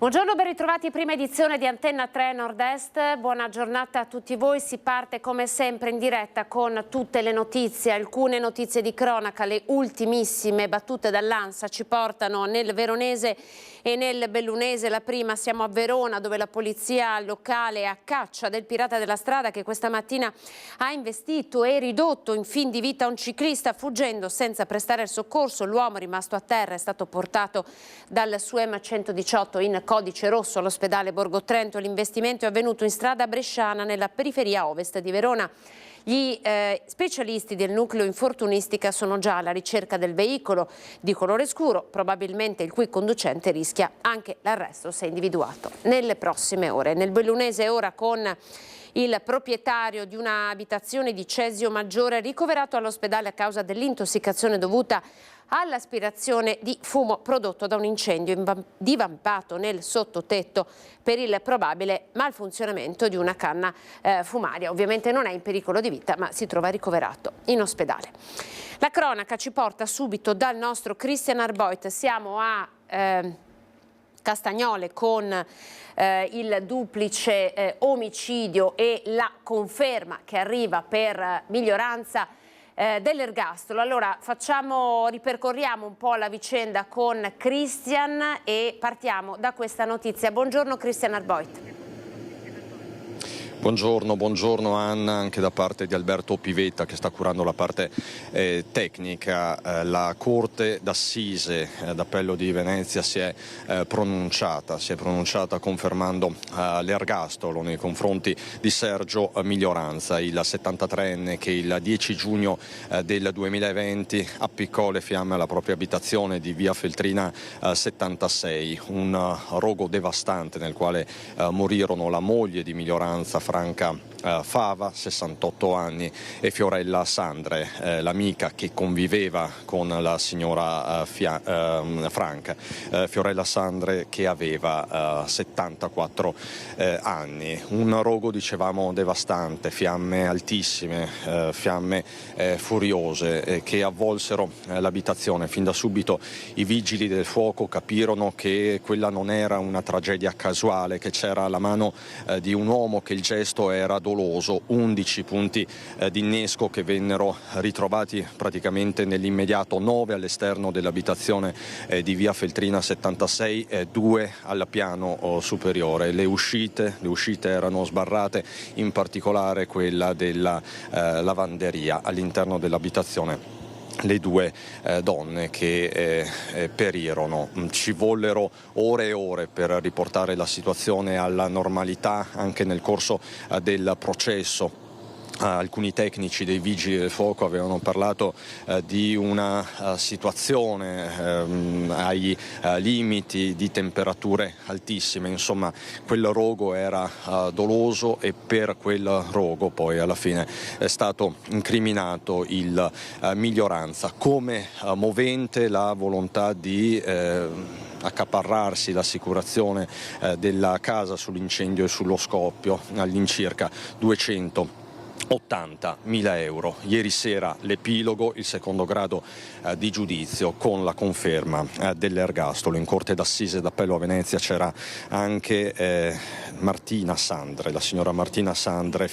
Buongiorno, ben ritrovati, prima edizione di Antenna 3 Nord-Est. Buona giornata a tutti voi. Si parte come sempre in diretta con tutte le notizie, alcune notizie di cronaca, le ultimissime battute dall'ANSA ci portano nel Veronese e nel Bellunese. La prima, siamo a Verona, dove la polizia locale è a caccia del pirata della strada che questa mattina ha investito e ridotto in fin di vita un ciclista fuggendo senza prestare il soccorso. L'uomo rimasto a terra è stato portato dal SUEM 118 in codice rosso all'ospedale Borgo Trento. L'investimento è avvenuto in strada bresciana nella periferia ovest di Verona. Gli specialisti del nucleo infortunistica sono già alla ricerca del veicolo di colore scuro, probabilmente il cui conducente rischia anche l'arresto se individuato nelle prossime ore. Nel Bellunese ora con il proprietario di una abitazione di Cesio Maggiore ricoverato all'ospedale a causa dell'intossicazione dovuta all'aspirazione di fumo prodotto da un incendio divampato nel sottotetto per il probabile malfunzionamento di una canna fumaria. Ovviamente non è in pericolo di vita, ma si trova ricoverato in ospedale. La cronaca ci porta subito dal nostro Christian Arboit. Siamo a Castagnole con il duplice omicidio e la conferma che arriva per minoranza dell'ergastolo. Allora ripercorriamo un po' la vicenda con Christian e partiamo da questa notizia. Buongiorno Christian Arboit. Buongiorno Anna, anche da parte di Alberto Pivetta che sta curando la parte tecnica. La Corte d'Assise d'Appello di Venezia si è pronunciata confermando l'ergastolo nei confronti di Sergio Miglioranza, il 73enne che il 10 giugno del 2020 appiccò le fiamme alla propria abitazione di via Feltrina 76, un rogo devastante nel quale morirono la moglie di Miglioranza, Franca Fava, 68 anni, e Fiorella Sandre, l'amica che conviveva con la signora Franca. Fiorella Sandre che aveva 74 anni. Un rogo, dicevamo, devastante, fiamme altissime, fiamme furiose che avvolsero l'abitazione. Fin da subito i vigili del fuoco capirono che quella non era una tragedia casuale, che c'era la mano di un uomo, che il gesto era doloso. 11 punti di innesco che vennero ritrovati praticamente nell'immediato, 9 all'esterno dell'abitazione di via Feltrina 76 e 2 al piano superiore. Le uscite erano sbarrate, in particolare quella della lavanderia all'interno dell'abitazione. Le due donne che perirono. Ci vollero ore e ore per riportare la situazione alla normalità anche nel corso del processo. Alcuni tecnici dei vigili del fuoco avevano parlato di una situazione ai limiti di temperature altissime. Insomma, quel rogo era doloso e per quel rogo poi alla fine è stato incriminato il Miglioranza. Come movente la volontà di accaparrarsi l'assicurazione della casa sull'incendio e sullo scoppio, all'incirca 280.000 euro. Ieri sera l'epilogo, il secondo grado di giudizio con la conferma dell'ergastolo. In Corte d'Assise d'Appello a Venezia c'era anche Martina Sandre, la signora Martina Sandre,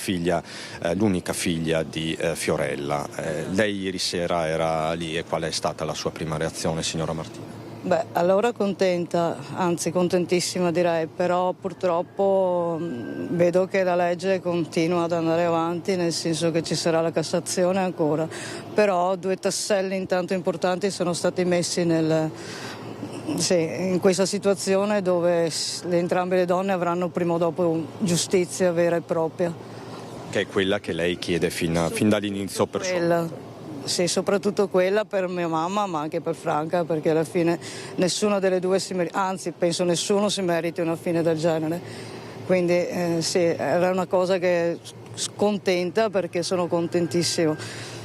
l'unica figlia di Fiorella. Lei ieri sera era lì e qual è stata la sua prima reazione, signora Martina? Beh, allora contenta, anzi contentissima direi, però purtroppo vedo che la legge continua ad andare avanti, nel senso che ci sarà la Cassazione ancora, però 2 tasselli intanto importanti sono stati messi in questa situazione dove entrambe le donne avranno prima o dopo giustizia vera e propria. Che è quella che lei chiede fin dall'inizio per solo. Sì, soprattutto quella per mia mamma, ma anche per Franca, perché alla fine nessuna delle due anzi penso nessuno si meriti una fine del genere. Quindi sì, era una cosa che scontenta, perché sono contentissimo.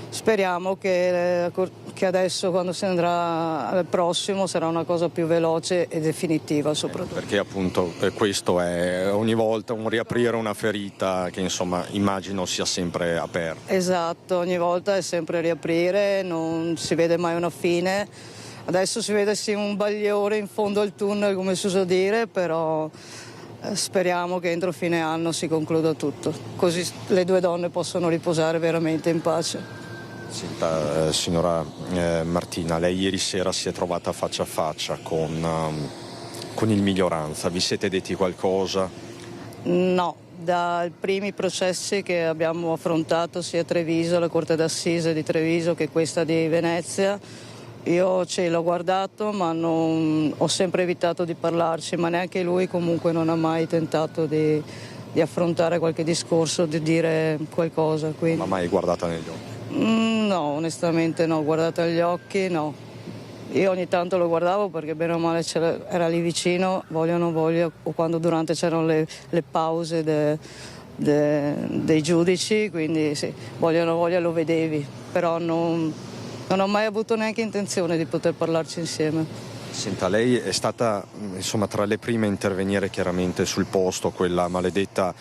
Speriamo che adesso, quando si andrà al prossimo, sarà una cosa più veloce e definitiva soprattutto. Perché appunto questo è ogni volta un riaprire una ferita che insomma immagino sia sempre aperta. Esatto, ogni volta è sempre riaprire, non si vede mai una fine. Adesso si vede sì un bagliore in fondo al tunnel, come si usa dire, però speriamo che entro fine anno si concluda tutto, così le due donne possono riposare veramente in pace. Senta, signora Martina, lei ieri sera si è trovata faccia a faccia con il Miglioranza, vi siete detti qualcosa? No, dai primi processi che abbiamo affrontato sia a Treviso, la Corte d'Assise di Treviso che questa di Venezia, io ce l'ho guardato ma ho sempre evitato di parlarci, ma neanche lui comunque non ha mai tentato di affrontare qualche discorso, di dire qualcosa. Quindi. Ma mai guardata negli occhi? No, onestamente no, guardata agli occhi no. Io ogni tanto lo guardavo perché bene o male era lì vicino, voglia o non voglia, o quando durante c'erano le pause dei giudici, quindi sì, voglia o non voglia lo vedevi, però non ho mai avuto neanche intenzione di poter parlarci insieme. Senta, lei è stata insomma tra le prime a intervenire chiaramente sul posto quella maledetta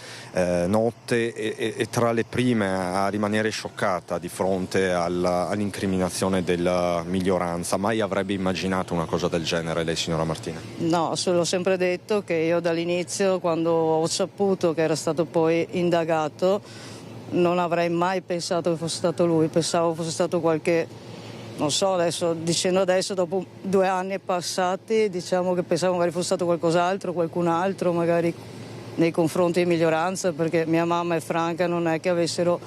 notte e tra le prime a rimanere scioccata di fronte all'incriminazione della Miglioranza. Mai avrebbe immaginato una cosa del genere lei, signora Martina? No, l'ho sempre detto che io dall'inizio, quando ho saputo che era stato poi indagato, non avrei mai pensato che fosse stato lui, pensavo fosse stato qualche... Non so, dicendo adesso, dopo 2 anni passati, diciamo che pensavo magari fosse stato qualcun altro, magari nei confronti di Miglioranza, perché mia mamma e Franca non è che avessero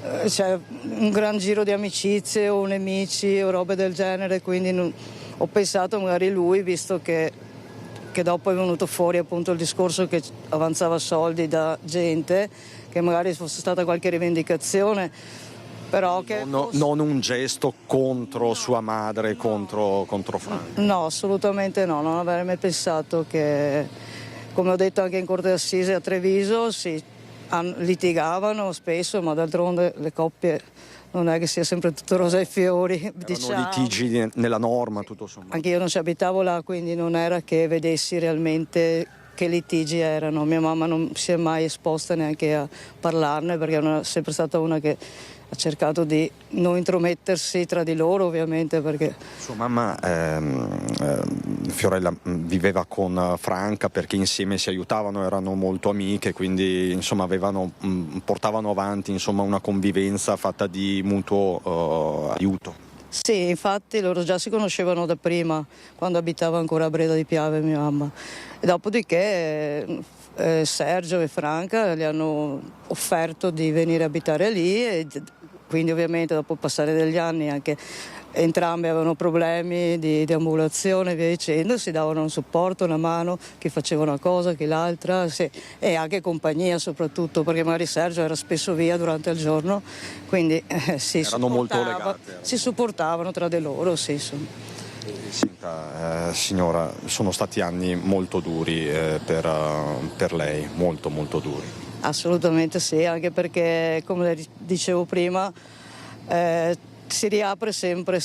un gran giro di amicizie o nemici o robe del genere, quindi ho pensato magari lui, visto che dopo è venuto fuori appunto il discorso che avanzava soldi da gente, che magari fosse stata qualche rivendicazione. Però che non un gesto contro sua madre, contro Franca? No, assolutamente no, non avrei mai pensato che, come ho detto anche in Corte d'Assise a Treviso, litigavano spesso, ma d'altronde le coppie non è che sia sempre tutto rosa e fiori. Erano litigi nella norma, tutto sommato. Anche io non ci abitavo là, quindi non era che vedessi realmente che litigi erano. Mia mamma non si è mai esposta neanche a parlarne, perché è sempre stata una che ha cercato di non intromettersi tra di loro, ovviamente, perché... Sua mamma Fiorella viveva con Franca perché insieme si aiutavano, erano molto amiche, quindi insomma portavano avanti insomma una convivenza fatta di mutuo aiuto. Sì, infatti loro già si conoscevano da prima, quando abitava ancora a Breda di Piave mia mamma. E dopodiché Sergio e Franca gli hanno offerto di venire a abitare lì e quindi ovviamente dopo il passare degli anni anche entrambi avevano problemi di ambulazione e via dicendo, si davano un supporto, una mano, chi faceva una cosa, chi l'altra, sì. E anche compagnia soprattutto, perché magari Sergio era spesso via durante il giorno, quindi si supportavano tra di loro, sì. Senta, signora, sono stati anni molto duri per lei, molto molto duri. Assolutamente sì, anche perché, come dicevo prima, si riapre sempre,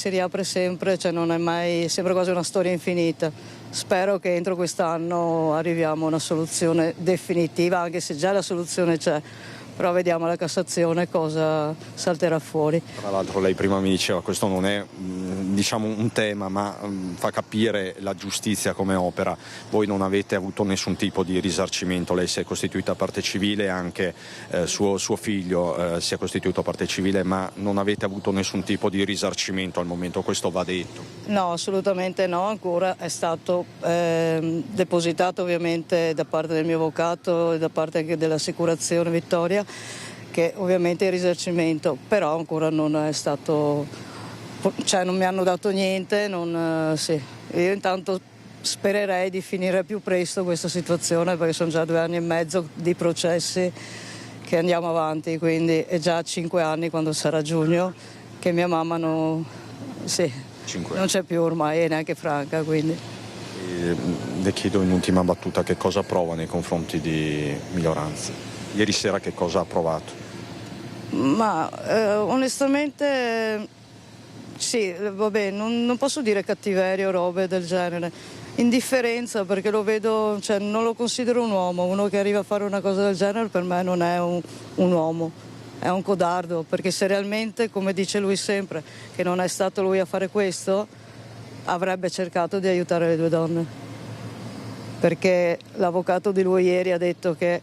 cioè non è mai, sembra quasi una storia infinita. Spero che entro quest'anno arriviamo a una soluzione definitiva, anche se già la soluzione c'è. Però vediamo alla Cassazione cosa salterà fuori. Tra l'altro lei prima mi diceva questo non è diciamo un tema, ma fa capire la giustizia come opera. Voi non avete avuto nessun tipo di risarcimento, lei si è costituita parte civile, anche suo figlio si è costituito parte civile, ma non avete avuto nessun tipo di risarcimento al momento, questo va detto. No, assolutamente no, ancora è stato depositato ovviamente da parte del mio avvocato e da parte anche dell'assicurazione Vittoria, che ovviamente è il risarcimento, però ancora non è stato, cioè non mi hanno dato niente, sì. Io intanto spererei di finire più presto questa situazione, perché sono già 2 anni e mezzo di processi che andiamo avanti, quindi è già 5 anni, quando sarà giugno, che mia mamma non c'è più ormai, e neanche Franca, quindi. Le chiedo in ultima battuta che cosa prova nei confronti di Miglioranza. Ieri sera che cosa ha provato? Ma onestamente sì, vabbè, non posso dire cattiveria o robe del genere. Indifferenza, perché lo vedo, cioè non lo considero un uomo. Uno che arriva a fare una cosa del genere per me non è un uomo, è un codardo, perché se realmente, come dice lui sempre, che non è stato lui a fare questo, avrebbe cercato di aiutare le due donne, perché l'avvocato di lui ieri ha detto che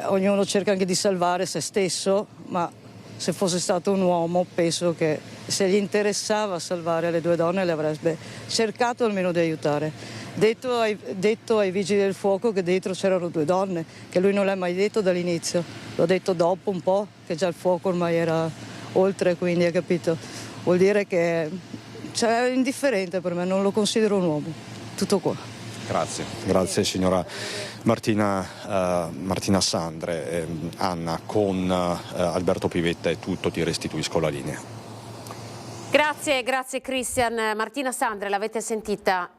ognuno cerca anche di salvare se stesso, ma se fosse stato un uomo penso che se gli interessava salvare le due donne le avrebbe cercato almeno di aiutare. Detto ai vigili del fuoco che dietro c'erano due donne, che lui non l'ha mai detto dall'inizio, l'ha detto dopo un po', che già il fuoco ormai era oltre, quindi hai capito? Vuol dire che è indifferente per me, non lo considero un uomo. Tutto qua. Grazie signora Martina Sandre. Anna, con Alberto Pivetta è tutto, ti restituisco la linea. Grazie Christian. Martina Sandre, l'avete sentita,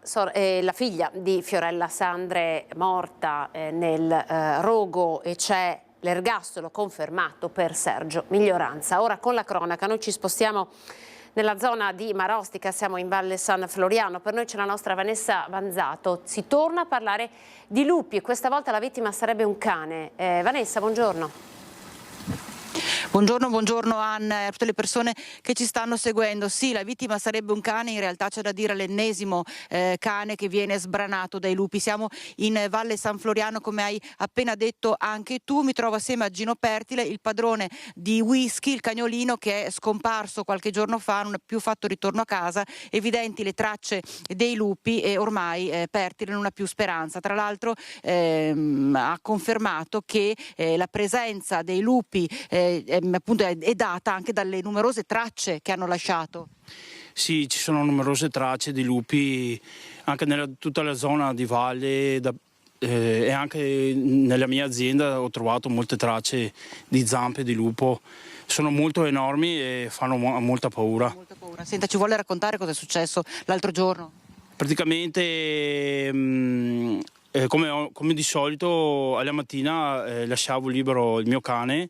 la figlia di Fiorella Sandre morta nel rogo, e c'è l'ergastolo confermato per Sergio Miglioranza. Ora con la cronaca noi ci spostiamo nella zona di Marostica, siamo in Valle San Floriano, per noi c'è la nostra Vanessa Vanzato. Si torna a parlare di lupi e questa volta la vittima sarebbe un cane. Vanessa, buongiorno. Buongiorno Anna e a tutte le persone che ci stanno seguendo. Sì, la vittima sarebbe un cane, in realtà c'è da dire l'ennesimo cane che viene sbranato dai lupi. Siamo in Valle San Floriano, come hai appena detto anche tu. Mi trovo assieme a Gino Pertile, il padrone di Whisky, il cagnolino che è scomparso qualche giorno fa, non ha più fatto ritorno a casa, evidenti le tracce dei lupi e ormai Pertile non ha più speranza. Tra l'altro ha confermato che la presenza dei lupi appunto è data anche dalle numerose tracce che hanno lasciato. Sì, ci sono numerose tracce di lupi anche nella tutta la zona di valle e anche nella mia azienda ho trovato molte tracce di zampe di lupo. Sono molto enormi e fanno molta paura. Molta paura. Senta, ci vuole raccontare cosa è successo l'altro giorno? Praticamente come di solito alla mattina lasciavo libero il mio cane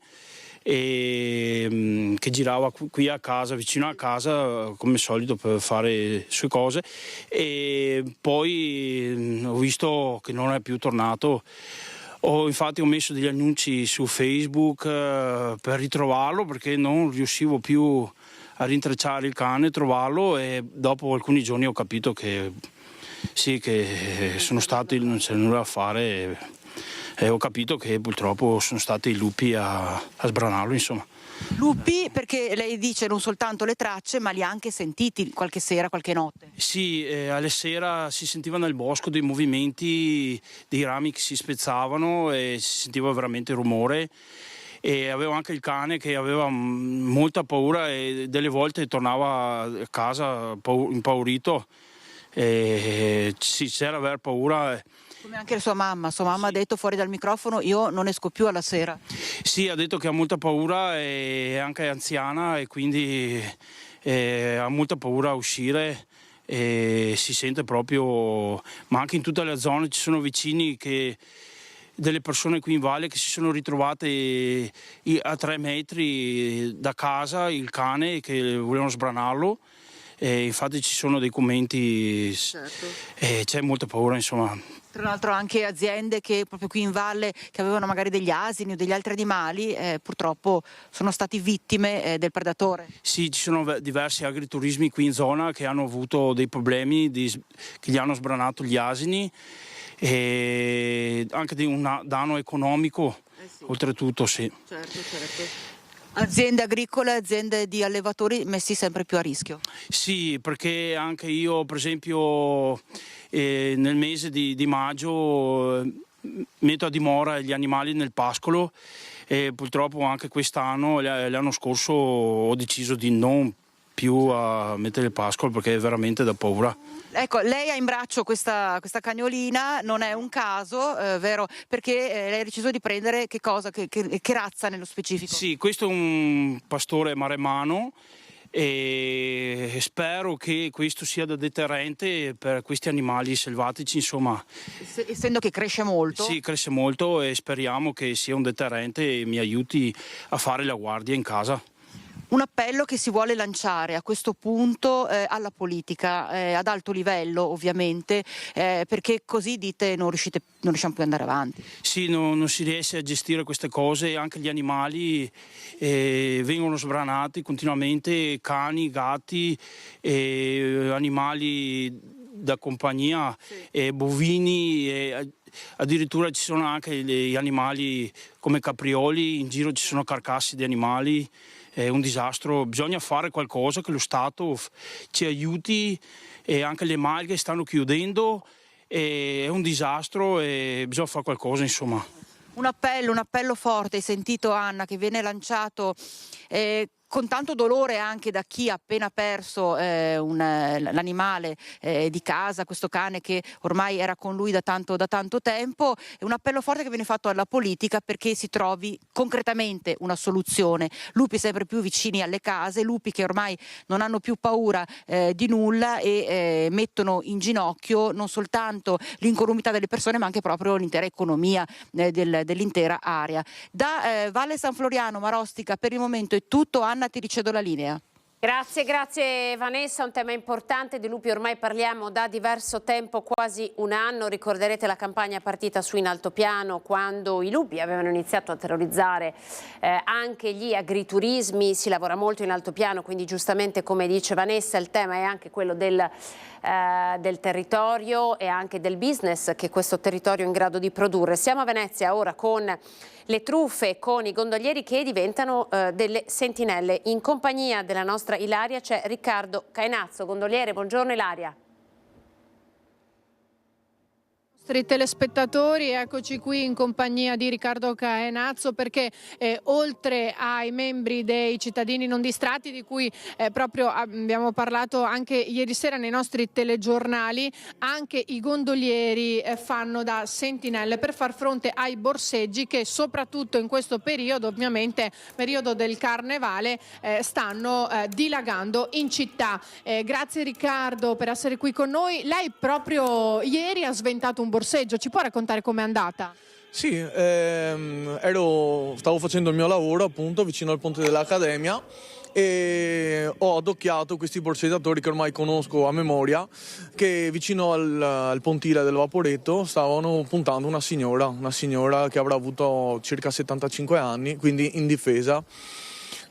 che girava qui a casa, vicino a casa, come al solito per fare le sue cose, e poi ho visto che non è più tornato. Infatti ho messo degli annunci su Facebook per ritrovarlo, perché non riuscivo più a rintracciare il cane, trovarlo, e dopo alcuni giorni ho capito che sì, che sono stati, non c'è nulla da fare. E ho capito che purtroppo sono stati i lupi a sbranarlo, insomma. Lupi perché lei dice non soltanto le tracce, ma li ha anche sentiti qualche sera, qualche notte. Sì, alle sera si sentiva nel bosco dei movimenti, dei rami che si spezzavano e si sentiva veramente il rumore. E avevo anche il cane che aveva molta paura e delle volte tornava a casa impaurito. E sì, c'era aver paura. Come anche sua mamma ha detto fuori dal microfono: io non esco più alla sera. Sì, ha detto che ha molta paura e anche è anziana e quindi ha molta paura a uscire e si sente proprio, ma anche in tutte le zone ci sono vicini delle persone qui in valle che si sono ritrovate a 3 metri da casa il cane che volevano sbranarlo. E infatti ci sono dei commenti, certo. E c'è molta paura, insomma. Tra l'altro anche aziende che proprio qui in valle che avevano magari degli asini o degli altri animali purtroppo sono stati vittime del predatore. Sì, ci sono diversi agriturismi qui in zona che hanno avuto dei problemi, che gli hanno sbranato gli asini e anche di un danno economico, sì. Oltretutto, sì. Certo. Aziende agricole, aziende di allevatori messi sempre più a rischio. Sì, perché anche io per esempio nel mese di maggio metto a dimora gli animali nel pascolo e purtroppo anche quest'anno, l'anno scorso ho deciso di non più a mettere il pascolo perché è veramente da paura. Ecco, lei ha in braccio questa cagnolina, non è un caso, vero? Perché lei ha deciso di prendere che cosa, che razza nello specifico? Sì, questo è un pastore maremmano e spero che questo sia da deterrente per questi animali selvatici, insomma. Essendo che cresce molto? Sì, cresce molto e speriamo che sia un deterrente e mi aiuti a fare la guardia in casa. Un appello che si vuole lanciare a questo punto alla politica, ad alto livello ovviamente, perché così dite non riusciamo più ad andare avanti. Sì, non si riesce a gestire queste cose, anche gli animali vengono sbranati continuamente, cani, gatti, animali da compagnia, bovini, addirittura ci sono anche gli animali come caprioli, in giro ci sono carcassi di animali. È un disastro, bisogna fare qualcosa, che lo Stato ci aiuti, e anche le malghe stanno chiudendo, è un disastro e bisogna fare qualcosa, insomma. Un appello forte, hai sentito Anna, che viene lanciato con tanto dolore anche da chi ha appena perso l'animale di casa, questo cane che ormai era con lui da tanto tempo. È un appello forte che viene fatto alla politica perché si trovi concretamente una soluzione. Lupi sempre più vicini alle case, lupi che ormai non hanno più paura di nulla e mettono in ginocchio non soltanto l'incolumità delle persone ma anche proprio l'intera economia dell'intera area. Da Valle San Floriano, Marostica, per il momento è tutto. Anna, ti ricevo la linea. Grazie Vanessa, un tema importante, di lupi ormai parliamo da diverso tempo, quasi un anno. Ricorderete la campagna partita su In Altopiano quando i lupi avevano iniziato a terrorizzare anche gli agriturismi. Si lavora molto in altopiano, quindi giustamente come dice Vanessa il tema è anche quello del territorio e anche del business che questo territorio è in grado di produrre. Siamo a Venezia ora con le truffe, con i gondolieri che diventano delle sentinelle. In compagnia della nostra Ilaria c'è Riccardo Caenazzo, gondoliere. Buongiorno Ilaria. Telespettatori, eccoci qui in compagnia di Riccardo Caenazzo perché oltre ai membri dei cittadini non distratti di cui proprio abbiamo parlato anche ieri sera nei nostri telegiornali, anche i gondolieri fanno da sentinelle per far fronte ai borseggi che soprattutto in questo periodo, ovviamente periodo del carnevale, stanno dilagando in città. Grazie Riccardo per essere qui con noi. Lei proprio ieri ha sventato un borseggio, ci può raccontare com'è andata? Sì, stavo facendo il mio lavoro appunto vicino al ponte dell'Accademia e ho adocchiato questi borseggiatori che ormai conosco a memoria, che vicino al pontile del Vaporetto stavano puntando una signora che avrà avuto circa 75 anni, quindi indifesa.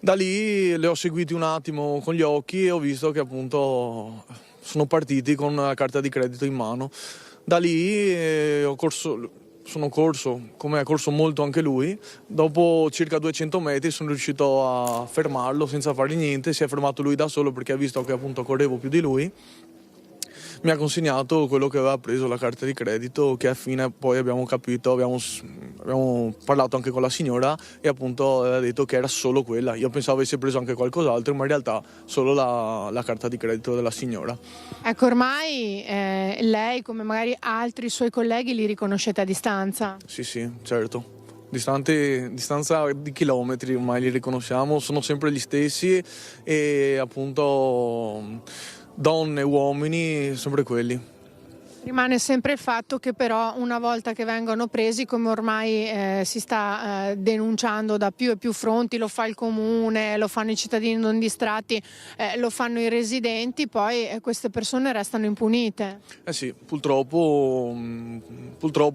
Da lì le ho seguiti un attimo con gli occhi e ho visto che appunto sono partiti con una carta di credito in mano. Da lì sono corso, come ha corso molto anche lui. Dopo circa 200 metri sono riuscito a fermarlo senza fare niente. Si è fermato lui da solo perché ha visto che appunto correvo più di lui. Mi ha consegnato quello che aveva preso, la carta di credito, che a fine poi abbiamo capito, abbiamo parlato anche con la signora e appunto ha detto che era solo quella. Io pensavo avesse preso anche qualcos'altro, ma in realtà solo la carta di credito della signora. Ecco, ormai lei, come magari altri suoi colleghi, li riconoscete a distanza? Sì, certo. Distanza di chilometri ormai li riconosciamo, sono sempre gli stessi e appunto donne, uomini, sempre quelli. Rimane sempre il fatto che però una volta che vengono presi, come ormai si sta denunciando da più e più fronti, lo fa il comune, lo fanno i cittadini non distratti, lo fanno i residenti, poi queste persone restano impunite. Sì, purtroppo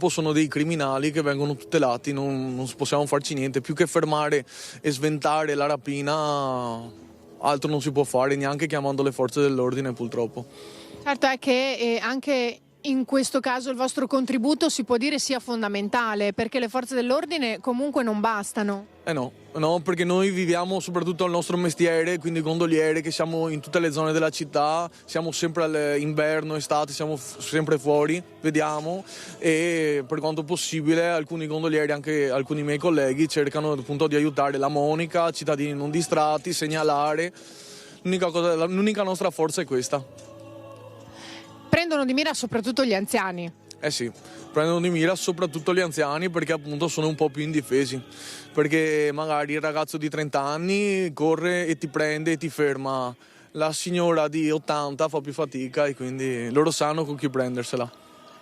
sono dei criminali che vengono tutelati, non possiamo farci niente, più che fermare e sventare la rapina, altro non si può fare, neanche chiamando le forze dell'ordine purtroppo. Certo è che anche in questo caso il vostro contributo si può dire sia fondamentale, perché le forze dell'ordine comunque non bastano. No, perché noi viviamo soprattutto il nostro mestiere, quindi gondoliere, che siamo in tutte le zone della città, siamo sempre all'inverno, estate, siamo sempre fuori, vediamo, e per quanto possibile alcuni gondolieri, anche alcuni miei colleghi, cercano appunto di aiutare la Monica, cittadini non distratti, segnalare. L'unica nostra forza è questa. Prendono di mira soprattutto gli anziani. Sì, prendono di mira soprattutto gli anziani perché appunto sono un po' più indifesi, perché magari il ragazzo di 30 anni corre e ti prende e ti ferma, la signora di 80 fa più fatica e quindi loro sanno con chi prendersela.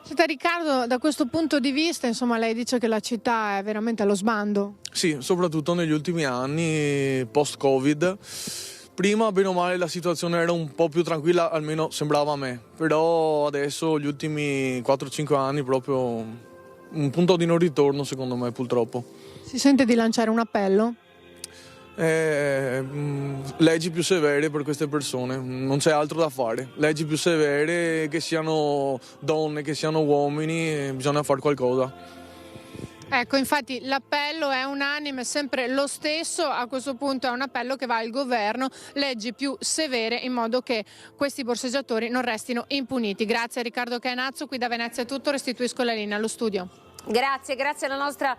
Senta Riccardo, da questo punto di vista, insomma, lei dice che la città è veramente allo sbando. Sì, soprattutto negli ultimi anni, post-Covid. Prima, bene o male, la situazione era un po' più tranquilla, almeno sembrava a me. Però adesso, gli ultimi 4-5 anni, proprio un punto di non ritorno, secondo me, purtroppo. Si sente di lanciare un appello? Leggi più severe per queste persone, non c'è altro da fare. Leggi più severe, che siano donne, che siano uomini, bisogna fare qualcosa. Ecco, infatti l'appello è unanime, sempre lo stesso. A questo punto è un appello che va al governo, leggi più severe in modo che questi borseggiatori non restino impuniti. Grazie a Riccardo Caenazzo, qui da Venezia è tutto, restituisco la linea allo studio. Grazie alla nostra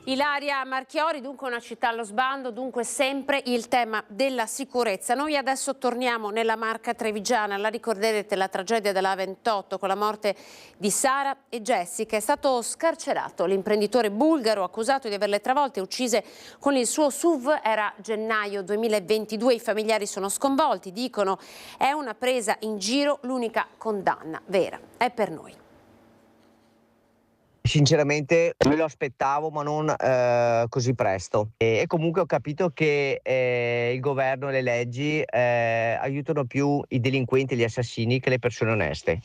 Ilaria Marchiori. Dunque una città allo sbando, dunque sempre il tema della sicurezza. Noi adesso torniamo nella Marca trevigiana, la ricorderete la tragedia della A28 con la morte di Sara e Jessica. È stato scarcerato l'imprenditore bulgaro accusato di averle travolte e uccise con il suo SUV, era gennaio 2022. I familiari sono sconvolti, dicono è una presa in giro, l'unica condanna vera è per noi. Sinceramente me lo aspettavo, ma non così presto. E comunque ho capito che il governo e le leggi aiutano più i delinquenti e gli assassini che le persone oneste.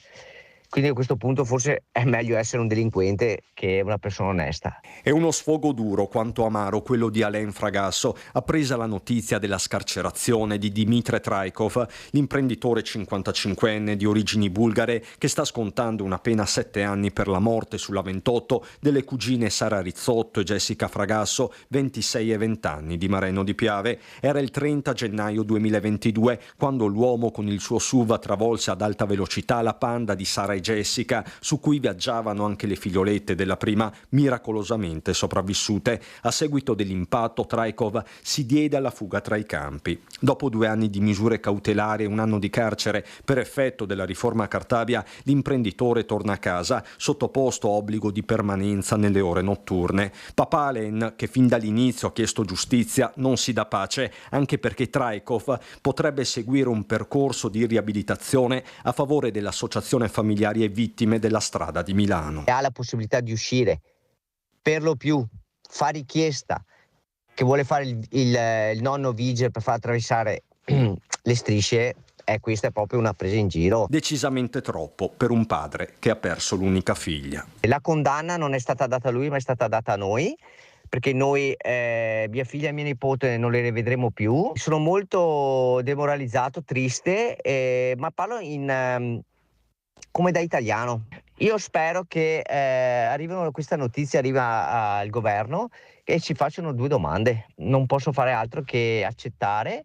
Quindi a questo punto forse è meglio essere un delinquente che una persona onesta. È uno sfogo duro quanto amaro quello di Alain Fragasso, appresa la notizia della scarcerazione di Dimitre Traikov, l'imprenditore 55enne di origini bulgare che sta scontando una pena 7 anni per la morte sulla 28 delle cugine Sara Rizzotto e Jessica Fragasso, 26 e 20 anni, di Mareno di Piave. Era il 30 gennaio 2022 quando l'uomo con il suo SUV travolse ad alta velocità la Panda di Sara e Jessica, su cui viaggiavano anche le figliolette della prima, miracolosamente sopravvissute. A seguito dell'impatto Traikov si diede alla fuga tra i campi. Dopo 2 anni di misure cautelari e 1 anno di carcere per effetto della riforma Cartabia, l'imprenditore torna a casa sottoposto a obbligo di permanenza nelle ore notturne. Papà Alain, che fin dall'inizio ha chiesto giustizia, non si dà pace, anche perché Traikov potrebbe seguire un percorso di riabilitazione a favore dell'associazione familiare e vittime della strada di Milano. Ha la possibilità di uscire, per lo più fa richiesta che vuole fare il nonno vigile per far attraversare le strisce, questa è proprio una presa in giro. Decisamente troppo per un padre che ha perso l'unica figlia. La condanna non è stata data a lui, ma è stata data a noi, perché noi, mia figlia e mia nipote, non le rivedremo più. Sono molto demoralizzato, triste, ma parlo come da italiano. Io spero che questa notizia arriva al governo e ci facciano 2 domande. Non posso fare altro che accettare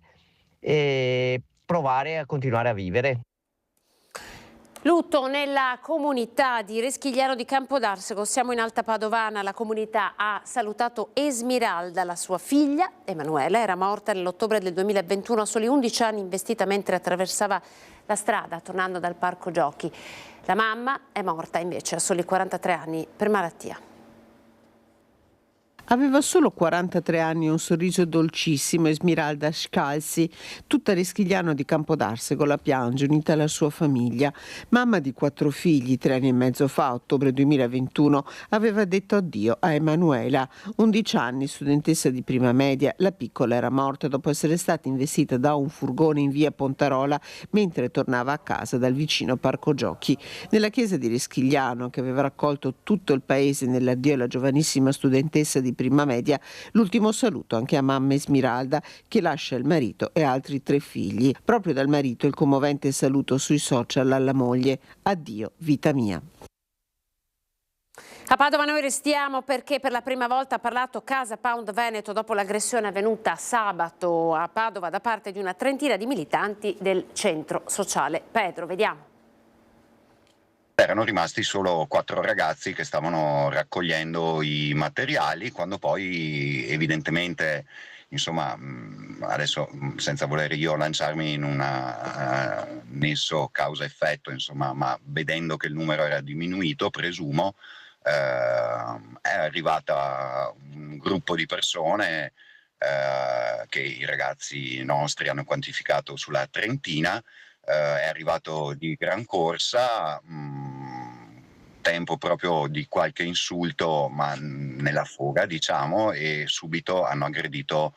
e provare a continuare a vivere. Lutto nella comunità di Reschigliano di Campodarsego, siamo in Alta Padovana, la comunità ha salutato Esmiralda, la sua figlia. Emanuela era morta nell'ottobre del 2021 a soli 11 anni, investita mentre attraversava la strada tornando dal parco giochi. La mamma è morta invece a soli 43 anni per malattia. Aveva solo 43 anni e un sorriso dolcissimo, Esmiralda Scalzi, tutta Reschigliano di Campodarsego la piange, unita alla sua famiglia. Mamma di 4 figli, 3 anni e mezzo fa, ottobre 2021, aveva detto addio a Emanuela, 11 anni, studentessa di prima media. La piccola era morta dopo essere stata investita da un furgone in via Pontarola mentre tornava a casa dal vicino parco giochi. Nella chiesa di Reschigliano, che aveva raccolto tutto il paese nell'addio alla giovanissima studentessa di prima media, l'ultimo saluto anche a mamma Esmiralda, che lascia il marito e altri 3 figli. Proprio dal marito il commovente saluto sui social alla moglie: addio vita mia. A Padova noi restiamo perché per la prima volta ha parlato Casa Pound Veneto dopo l'aggressione avvenuta sabato a Padova da parte di una trentina di militanti del centro sociale Pedro. Vediamo. Erano rimasti solo 4 ragazzi che stavano raccogliendo i materiali, quando poi evidentemente, insomma, adesso senza voler io lanciarmi in un nesso causa-effetto, insomma, ma vedendo che il numero era diminuito, presumo, è arrivata un gruppo di persone che i ragazzi nostri hanno quantificato sulla trentina. È arrivato di gran corsa, tempo proprio di qualche insulto, ma nella foga, diciamo, e subito hanno aggredito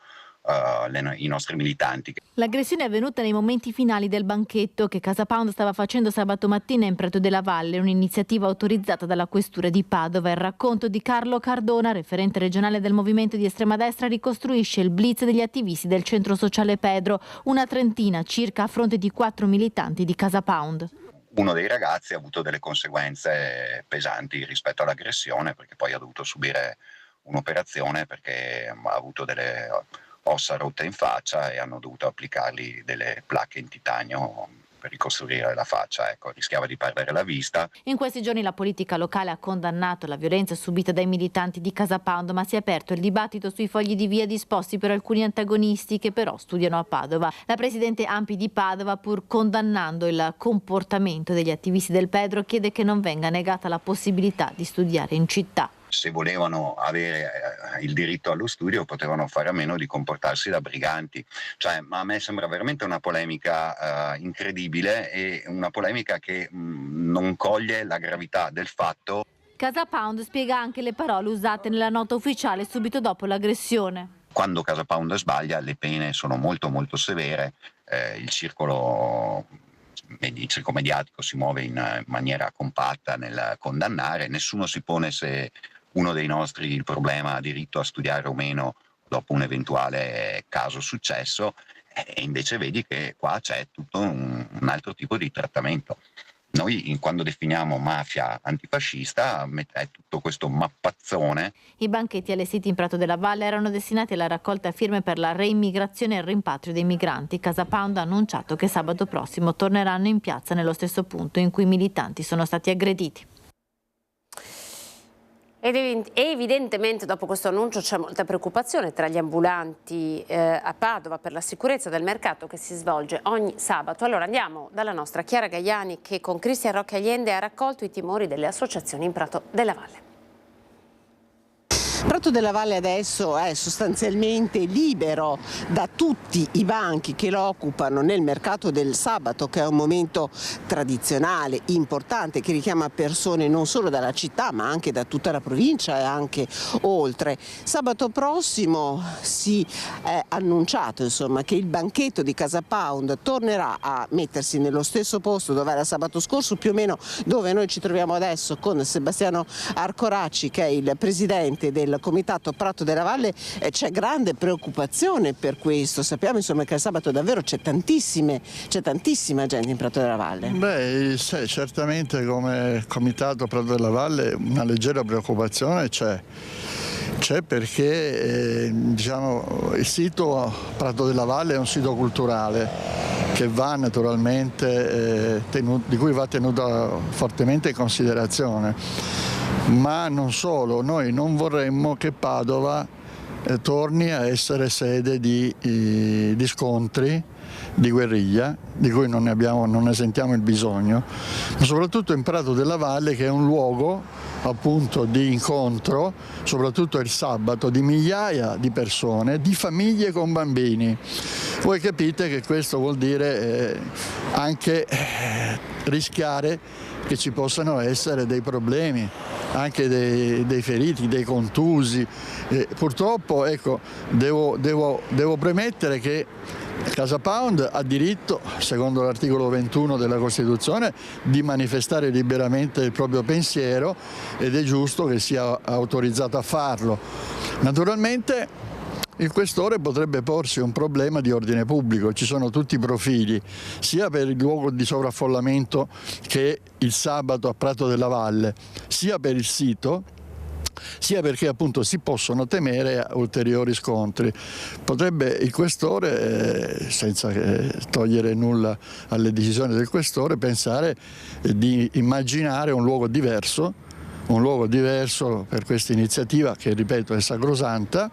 i nostri militanti. L'aggressione è avvenuta nei momenti finali del banchetto che Casa Pound stava facendo sabato mattina in Prato della Valle, un'iniziativa autorizzata dalla Questura di Padova. Il racconto di Carlo Cardona, referente regionale del movimento di estrema destra, ricostruisce il blitz degli attivisti del centro sociale Pedro, una trentina circa a fronte di 4 militanti di Casa Pound. Uno dei ragazzi ha avuto delle conseguenze pesanti rispetto all'aggressione, perché poi ha dovuto subire un'operazione perché ha avuto delle ossa rotte in faccia e hanno dovuto applicargli delle placche in titanio per ricostruire la faccia. Ecco, rischiava di perdere la vista. In questi giorni la politica locale ha condannato la violenza subita dai militanti di Casa Pound, ma si è aperto il dibattito sui fogli di via disposti per alcuni antagonisti che però studiano a Padova. La presidente ANPI di Padova, pur condannando il comportamento degli attivisti del Pedro, chiede che non venga negata la possibilità di studiare in città. Se volevano avere il diritto allo studio potevano fare a meno di comportarsi da briganti. Ma a me sembra veramente una polemica incredibile e una polemica che non coglie la gravità del fatto. Casa Pound spiega anche le parole usate nella nota ufficiale subito dopo l'aggressione. Quando Casa Pound sbaglia le pene sono molto molto severe, il circo mediatico si muove in maniera compatta nel condannare, nessuno si pone se uno dei nostri il problema ha diritto a studiare o meno dopo un eventuale caso successo, e invece vedi che qua c'è tutto un altro tipo di trattamento. Noi quando definiamo mafia antifascista è tutto questo mappazzone. I banchetti allestiti in Prato della Valle erano destinati alla raccolta firme per la reimmigrazione e il rimpatrio dei migranti. Casa Pound ha annunciato che sabato prossimo torneranno in piazza nello stesso punto in cui i militanti sono stati aggrediti. Ed evidentemente dopo questo annuncio c'è molta preoccupazione tra gli ambulanti a Padova per la sicurezza del mercato che si svolge ogni sabato. Allora andiamo dalla nostra Chiara Gaiani che con Cristian Roque Allende ha raccolto i timori delle associazioni in Prato della Valle. Prato della Valle adesso è sostanzialmente libero da tutti i banchi che lo occupano nel mercato del sabato, che è un momento tradizionale, importante, che richiama persone non solo dalla città ma anche da tutta la provincia e anche oltre. Sabato prossimo si è annunciato che il banchetto di Casa Pound tornerà a mettersi nello stesso posto dove era sabato scorso, più o meno dove noi ci troviamo adesso con Sebastiano Arcoracci, che è il presidente del Comitato Prato della Valle. C'è grande preoccupazione per questo. Sappiamo che il sabato davvero c'è tantissima gente in Prato della Valle. Certamente come Comitato Prato della Valle una leggera preoccupazione c'è perché il sito Prato della Valle è un sito culturale che va naturalmente di cui va tenuta fortemente in considerazione. Ma non solo, noi non vorremmo che Padova torni a essere sede di scontri, di guerriglia, di cui non ne sentiamo il bisogno, ma soprattutto in Prato della Valle, che è un luogo appunto di incontro, soprattutto il sabato, di migliaia di persone, di famiglie con bambini. Voi capite che questo vuol dire anche rischiare che ci possano essere dei problemi, anche dei feriti, dei contusi. Purtroppo devo premettere che Casa Pound ha diritto, secondo l'articolo 21 della Costituzione, di manifestare liberamente il proprio pensiero ed è giusto che sia autorizzato a farlo. Naturalmente il questore potrebbe porsi un problema di ordine pubblico, ci sono tutti i profili, sia per il luogo di sovraffollamento che è il sabato a Prato della Valle, sia per il sito, sia perché appunto si possono temere ulteriori scontri. Potrebbe il questore, senza togliere nulla alle decisioni del questore, pensare di immaginare un luogo diverso, un luogo diverso per questa iniziativa che, ripeto, è sacrosanta,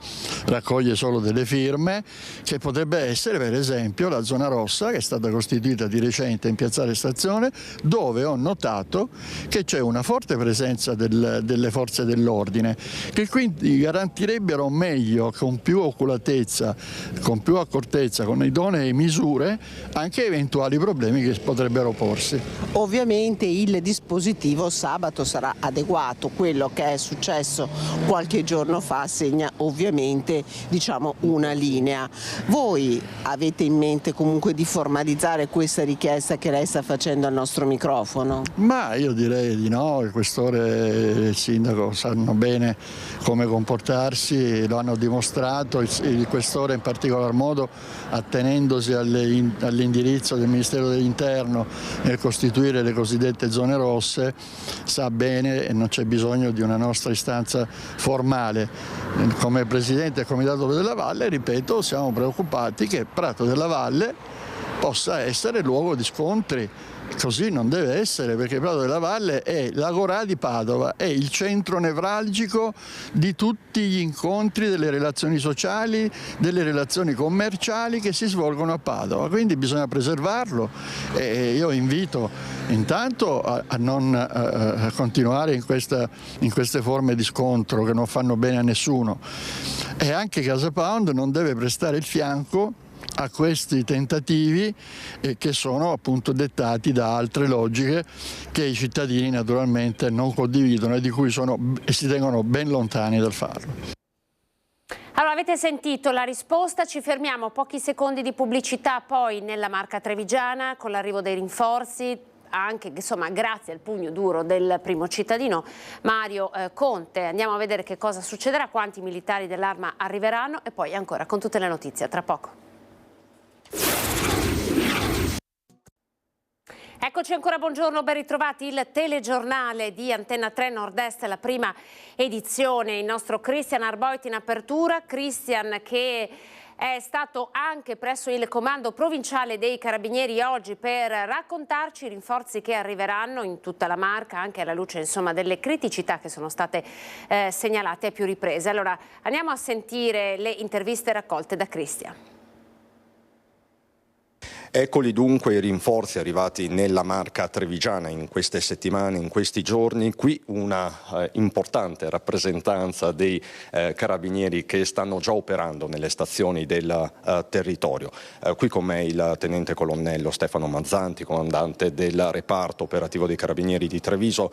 raccoglie solo delle firme, che potrebbe essere per esempio la zona rossa che è stata costituita di recente in Piazzale Stazione, dove ho notato che c'è una forte presenza delle forze dell'ordine, che quindi garantirebbero meglio, con più oculatezza, con più accortezza, con idonee misure, anche eventuali problemi che potrebbero porsi. Ovviamente il dispositivo sabato sarà adeguato, quello che è successo qualche giorno fa segna ovviamente, diciamo, una linea. Voi avete in mente comunque di formalizzare questa richiesta che lei sta facendo al nostro microfono? Ma io direi di no, il questore e il sindaco sanno bene come comportarsi, lo hanno dimostrato, il questore in particolar modo, attenendosi all'indirizzo del Ministero dell'Interno nel costituire le cosiddette zone rosse, sa bene e non c'è bisogno di una nostra istanza formale. Come Presidente del Comitato della Valle, ripeto, siamo preoccupati che Prato della Valle possa essere luogo di scontri. Così non deve essere, perché Prato della Valle è l'Agorà di Padova, è il centro nevralgico di tutti gli incontri delle relazioni sociali, delle relazioni commerciali che si svolgono a Padova, quindi bisogna preservarlo e io invito intanto a non continuare in queste forme di scontro che non fanno bene a nessuno, e anche Casa Pound non deve prestare il fianco a questi tentativi che sono appunto dettati da altre logiche che i cittadini naturalmente non condividono e di cui si tengono ben lontani dal farlo. Allora, avete sentito la risposta, ci fermiamo, pochi secondi di pubblicità, poi nella Marca Trevigiana con l'arrivo dei rinforzi, anche insomma grazie al pugno duro del primo cittadino Mario Conte. Andiamo a vedere che cosa succederà, quanti militari dell'Arma arriveranno e poi ancora con tutte le notizie, tra poco. Eccoci ancora, buongiorno, ben ritrovati. Il telegiornale di Antenna 3 Nord-Est, la prima edizione, il nostro Cristian Arboit in apertura. Cristian che è stato anche presso il comando provinciale dei Carabinieri oggi per raccontarci i rinforzi che arriveranno in tutta la Marca, anche alla luce insomma delle criticità che sono state segnalate a più riprese. Allora andiamo a sentire le interviste raccolte da Cristian. Eccoli dunque i rinforzi arrivati nella Marca Trevigiana in queste settimane, in questi giorni. Qui una importante rappresentanza dei carabinieri che stanno già operando nelle stazioni del territorio. Qui con me il tenente colonnello Stefano Mazzanti, comandante del reparto operativo dei carabinieri di Treviso.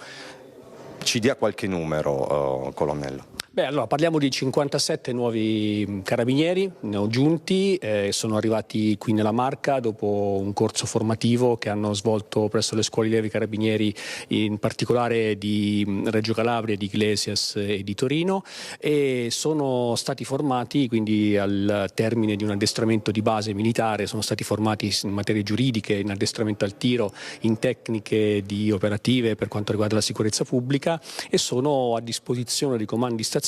Ci dia qualche numero, colonnello. Beh, allora parliamo di 57 nuovi carabinieri neogiunti, sono arrivati qui nella Marca dopo un corso formativo che hanno svolto presso le scuole allievi carabinieri, in particolare di Reggio Calabria, di Iglesias e di Torino, e sono stati formati quindi al termine di un addestramento di base militare, sono stati formati in materie giuridiche, in addestramento al tiro, in tecniche di operative per quanto riguarda la sicurezza pubblica e sono a disposizione di comandi stazione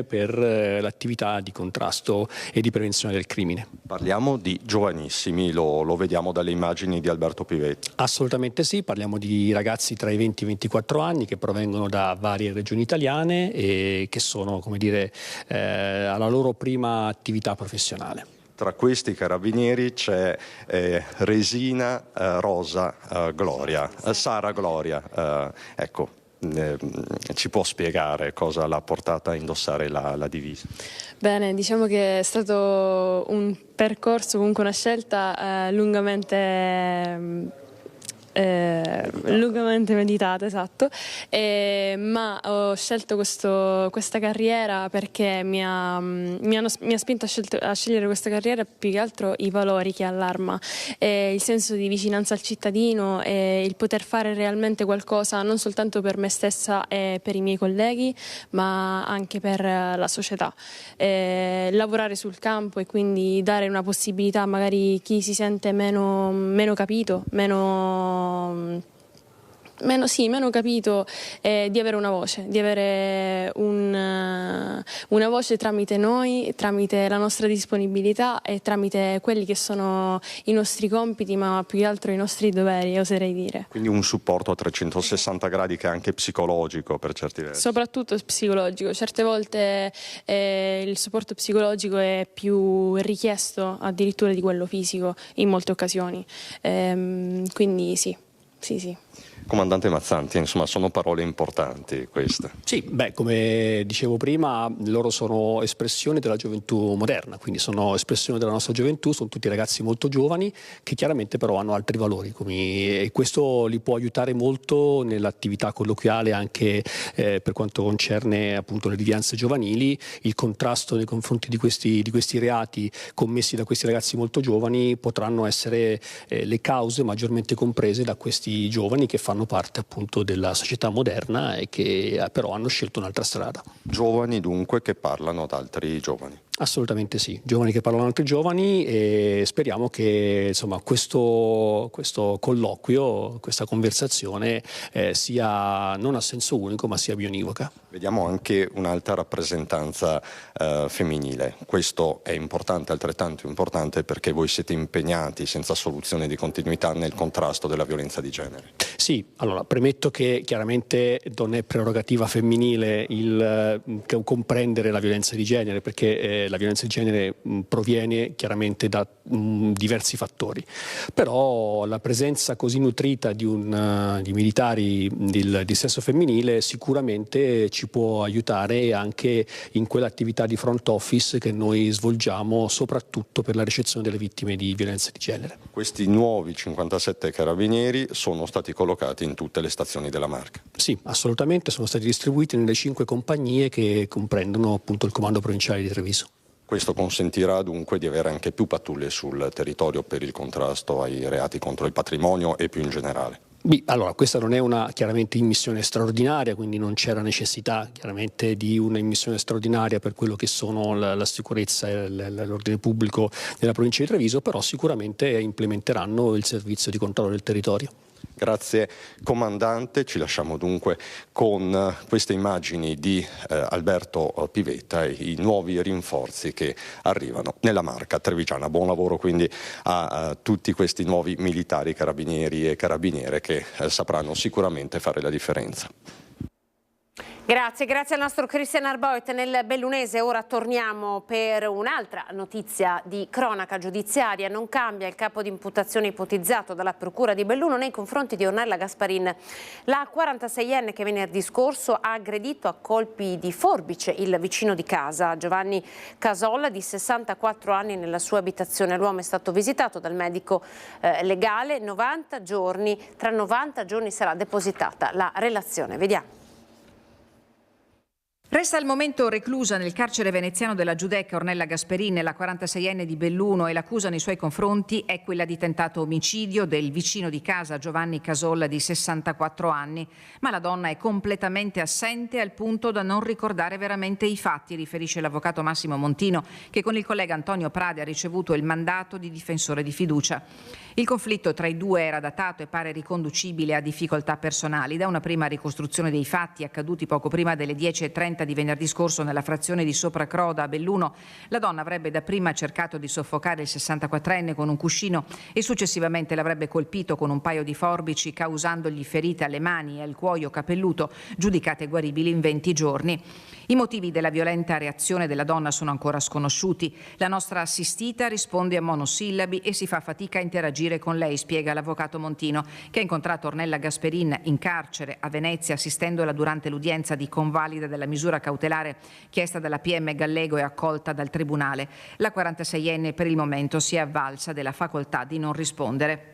per l'attività di contrasto e di prevenzione del crimine. Parliamo di giovanissimi, lo vediamo dalle immagini di Alberto Pivetti. Assolutamente sì, parliamo di ragazzi tra i 20 e i 24 anni che provengono da varie regioni italiane e che sono, come dire, alla loro prima attività professionale. Tra questi carabinieri c'è Resina Rosa Gloria, Sara Gloria, ecco. Ci può spiegare cosa l'ha portata a indossare la divisa? Bene, diciamo che è stato un percorso, comunque una scelta lungamente meditata, esatto, ma ho scelto questa carriera perché mi ha spinto a scegliere questa carriera più che altro i valori che ha l'Arma, il senso di vicinanza al cittadino e il poter fare realmente qualcosa non soltanto per me stessa e per i miei colleghi ma anche per la società, lavorare sul campo e quindi dare una possibilità magari a chi si sente meno capito, meno capito, di avere una voce, di avere una una voce tramite noi, tramite la nostra disponibilità e tramite quelli che sono i nostri compiti, ma più che altro i nostri doveri, oserei dire. Quindi un supporto a 360 gradi che è anche psicologico per certi versi. Soprattutto psicologico, certe volte il supporto psicologico è più richiesto addirittura di quello fisico in molte occasioni, quindi sì. Comandante Mazzanti, insomma, sono parole importanti queste. Sì, come dicevo prima, loro sono espressione della gioventù moderna, quindi sono espressione della nostra gioventù, sono tutti ragazzi molto giovani che chiaramente però hanno altri valori e questo li può aiutare molto nell'attività colloquiale anche per quanto concerne appunto le devianze giovanili. Il contrasto nei confronti di questi reati commessi da questi ragazzi molto giovani potranno essere le cause maggiormente comprese da questi giovani che fanno parte appunto della società moderna e che però hanno scelto un'altra strada. Giovani dunque che parlano ad altri giovani. Assolutamente sì, giovani che parlano ad altri giovani e speriamo che insomma questo colloquio, questa conversazione sia non a senso unico ma sia bionivoca. Vediamo anche un'alta rappresentanza femminile. Questo è importante, altrettanto importante, perché voi siete impegnati senza soluzione di continuità nel contrasto della violenza di genere. Sì, allora premetto che chiaramente non è prerogativa femminile comprendere la violenza di genere, perché la violenza di genere proviene chiaramente da diversi fattori, però la presenza così nutrita di militari di sesso femminile sicuramente ci può aiutare anche in quell'attività di front office che noi svolgiamo soprattutto per la ricezione delle vittime di violenza di genere. Questi nuovi 57 carabinieri sono stati collocati in tutte le stazioni della Marca? Sì, assolutamente, sono stati distribuiti nelle 5 compagnie che comprendono appunto il comando provinciale di Treviso. Questo consentirà dunque di avere anche più pattuglie sul territorio per il contrasto ai reati contro il patrimonio e più in generale. Allora, questa non è chiaramente immissione straordinaria, quindi non c'era necessità chiaramente di una immissione straordinaria per quello che sono la sicurezza e l'ordine pubblico nella provincia di Treviso, però sicuramente implementeranno il servizio di controllo del territorio. Grazie comandante, ci lasciamo dunque con queste immagini di Alberto Pivetta e i nuovi rinforzi che arrivano nella Marca trevigiana. Buon lavoro quindi a tutti questi nuovi militari, carabinieri e carabiniere che sapranno sicuramente fare la differenza. Grazie al nostro Christian Arboit nel Bellunese. Ora torniamo per un'altra notizia di cronaca giudiziaria. Non cambia il capo di imputazione ipotizzato dalla Procura di Belluno nei confronti di Ornella Gasparin. La 46enne che venerdì scorso ha aggredito a colpi di forbice il vicino di casa, Giovanni Casolla, di 64 anni, nella sua abitazione. L'uomo è stato visitato dal medico legale. 90 giorni, tra 90 giorni sarà depositata la relazione. Vediamo. Resta al momento reclusa nel carcere veneziano della Giudecca Ornella Gasparin, la 46enne di Belluno, e l'accusa nei suoi confronti è quella di tentato omicidio del vicino di casa Giovanni Casolla di 64 anni. Ma la donna è completamente assente al punto da non ricordare veramente i fatti, riferisce l'avvocato Massimo Montino, che con il collega Antonio Prade ha ricevuto il mandato di difensore di fiducia. Il conflitto tra i due era datato e pare riconducibile a difficoltà personali. Da una prima ricostruzione dei fatti accaduti poco prima delle 10:30 di venerdì scorso nella frazione di Sopracroda a Belluno, la donna avrebbe dapprima cercato di soffocare il 64enne con un cuscino e successivamente l'avrebbe colpito con un paio di forbici, causandogli ferite alle mani e al cuoio capelluto, giudicate guaribili in 20 giorni. I motivi della violenta reazione della donna sono ancora sconosciuti. La nostra assistita risponde a monosillabi e si fa fatica a interagire con lei, spiega l'avvocato Montino, che ha incontrato Ornella Gasparin in carcere a Venezia, assistendola durante l'udienza di convalida della misura cautelare chiesta dalla PM Gallego e accolta dal Tribunale. La 46enne per il momento si è avvalsa della facoltà di non rispondere.